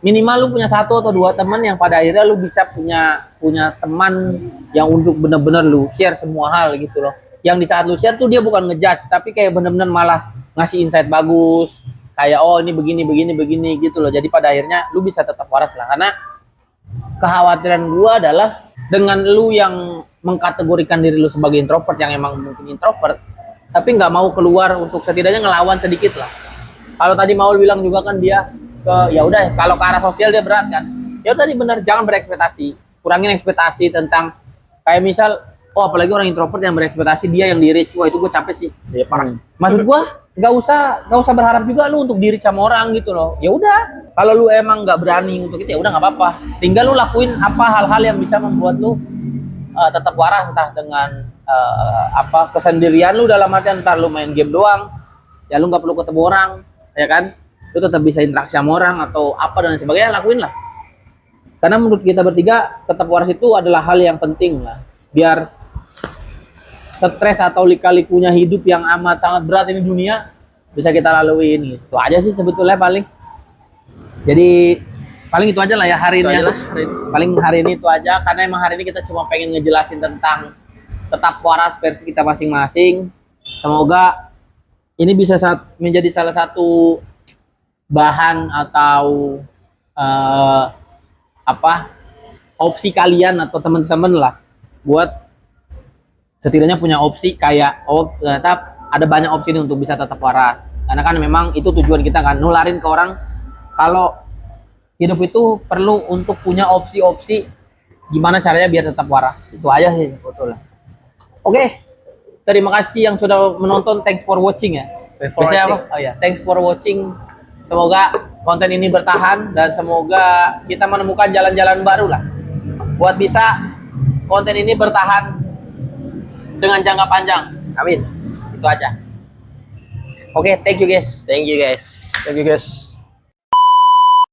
Minimal lu punya satu atau dua teman yang pada akhirnya lu bisa punya teman yang untuk bener-bener lu share semua hal gitu loh. Yang di saat lu share tuh dia bukan ngejudge, tapi kayak bener-bener malah ngasih insight bagus. Kayak oh ini begini gitu loh. Jadi pada akhirnya lu bisa tetap waras lah. Karena kekhawatiran gua adalah dengan lu yang mengkategorikan diri lu sebagai introvert yang emang mungkin introvert, tapi nggak mau keluar untuk setidaknya ngelawan sedikit lah. Kalau tadi Maul bilang juga kan dia ke ya udah kalau ke arah sosial dia berat kan. Ya udah tadi bener jangan berekspektasi, kurangin ekspektasi tentang kayak misal oh apalagi orang introvert yang berekspektasi dia yang diri, wah itu gue capek sih. Iya parah. Maksud gua nggak usah berharap juga lu untuk diri sama orang gitu loh. Ya udah kalau lu emang nggak berani untuk itu ya udah nggak apa-apa. Tinggal lu lakuin apa hal-hal yang bisa membuat lu tetap waras, entah dengan apa kesendirian lu dalam artian ntar lu main game doang, ya lu nggak perlu ketemu orang, ya kan? Lu tetap bisa interaksi sama orang atau apa dan sebagainya, lakuin lah. Karena menurut kita bertiga tetap waras itu adalah hal yang penting lah, biar stres atau lika-likunya hidup yang amat sangat berat ini dunia bisa kita laluin gitu. Itu aja sih sebetulnya paling. Jadi paling itu aja lah ya hari ini. Paling hari ini itu aja karena emang hari ini kita cuma pengen ngejelasin tentang tetap waras versi kita masing-masing. Semoga ini bisa menjadi salah satu bahan atau opsi kalian atau teman-teman lah buat setidaknya punya opsi kayak oh ternyata ada banyak opsi nih untuk bisa tetap waras. Karena kan memang itu tujuan kita kan, nularin ke orang kalau hidup itu perlu untuk punya opsi-opsi gimana caranya biar tetap waras. Itu aja sih sebetulnya. Oke. Terima kasih yang sudah menonton. Thanks for watching ya. Biasanya apa? Oh ya, thanks for watching. Semoga konten ini bertahan dan semoga kita menemukan jalan-jalan baru lah buat bisa konten ini bertahan dengan jangka panjang. Amin. Itu aja. Oke, thank you guys. Thank you guys. Thank you guys.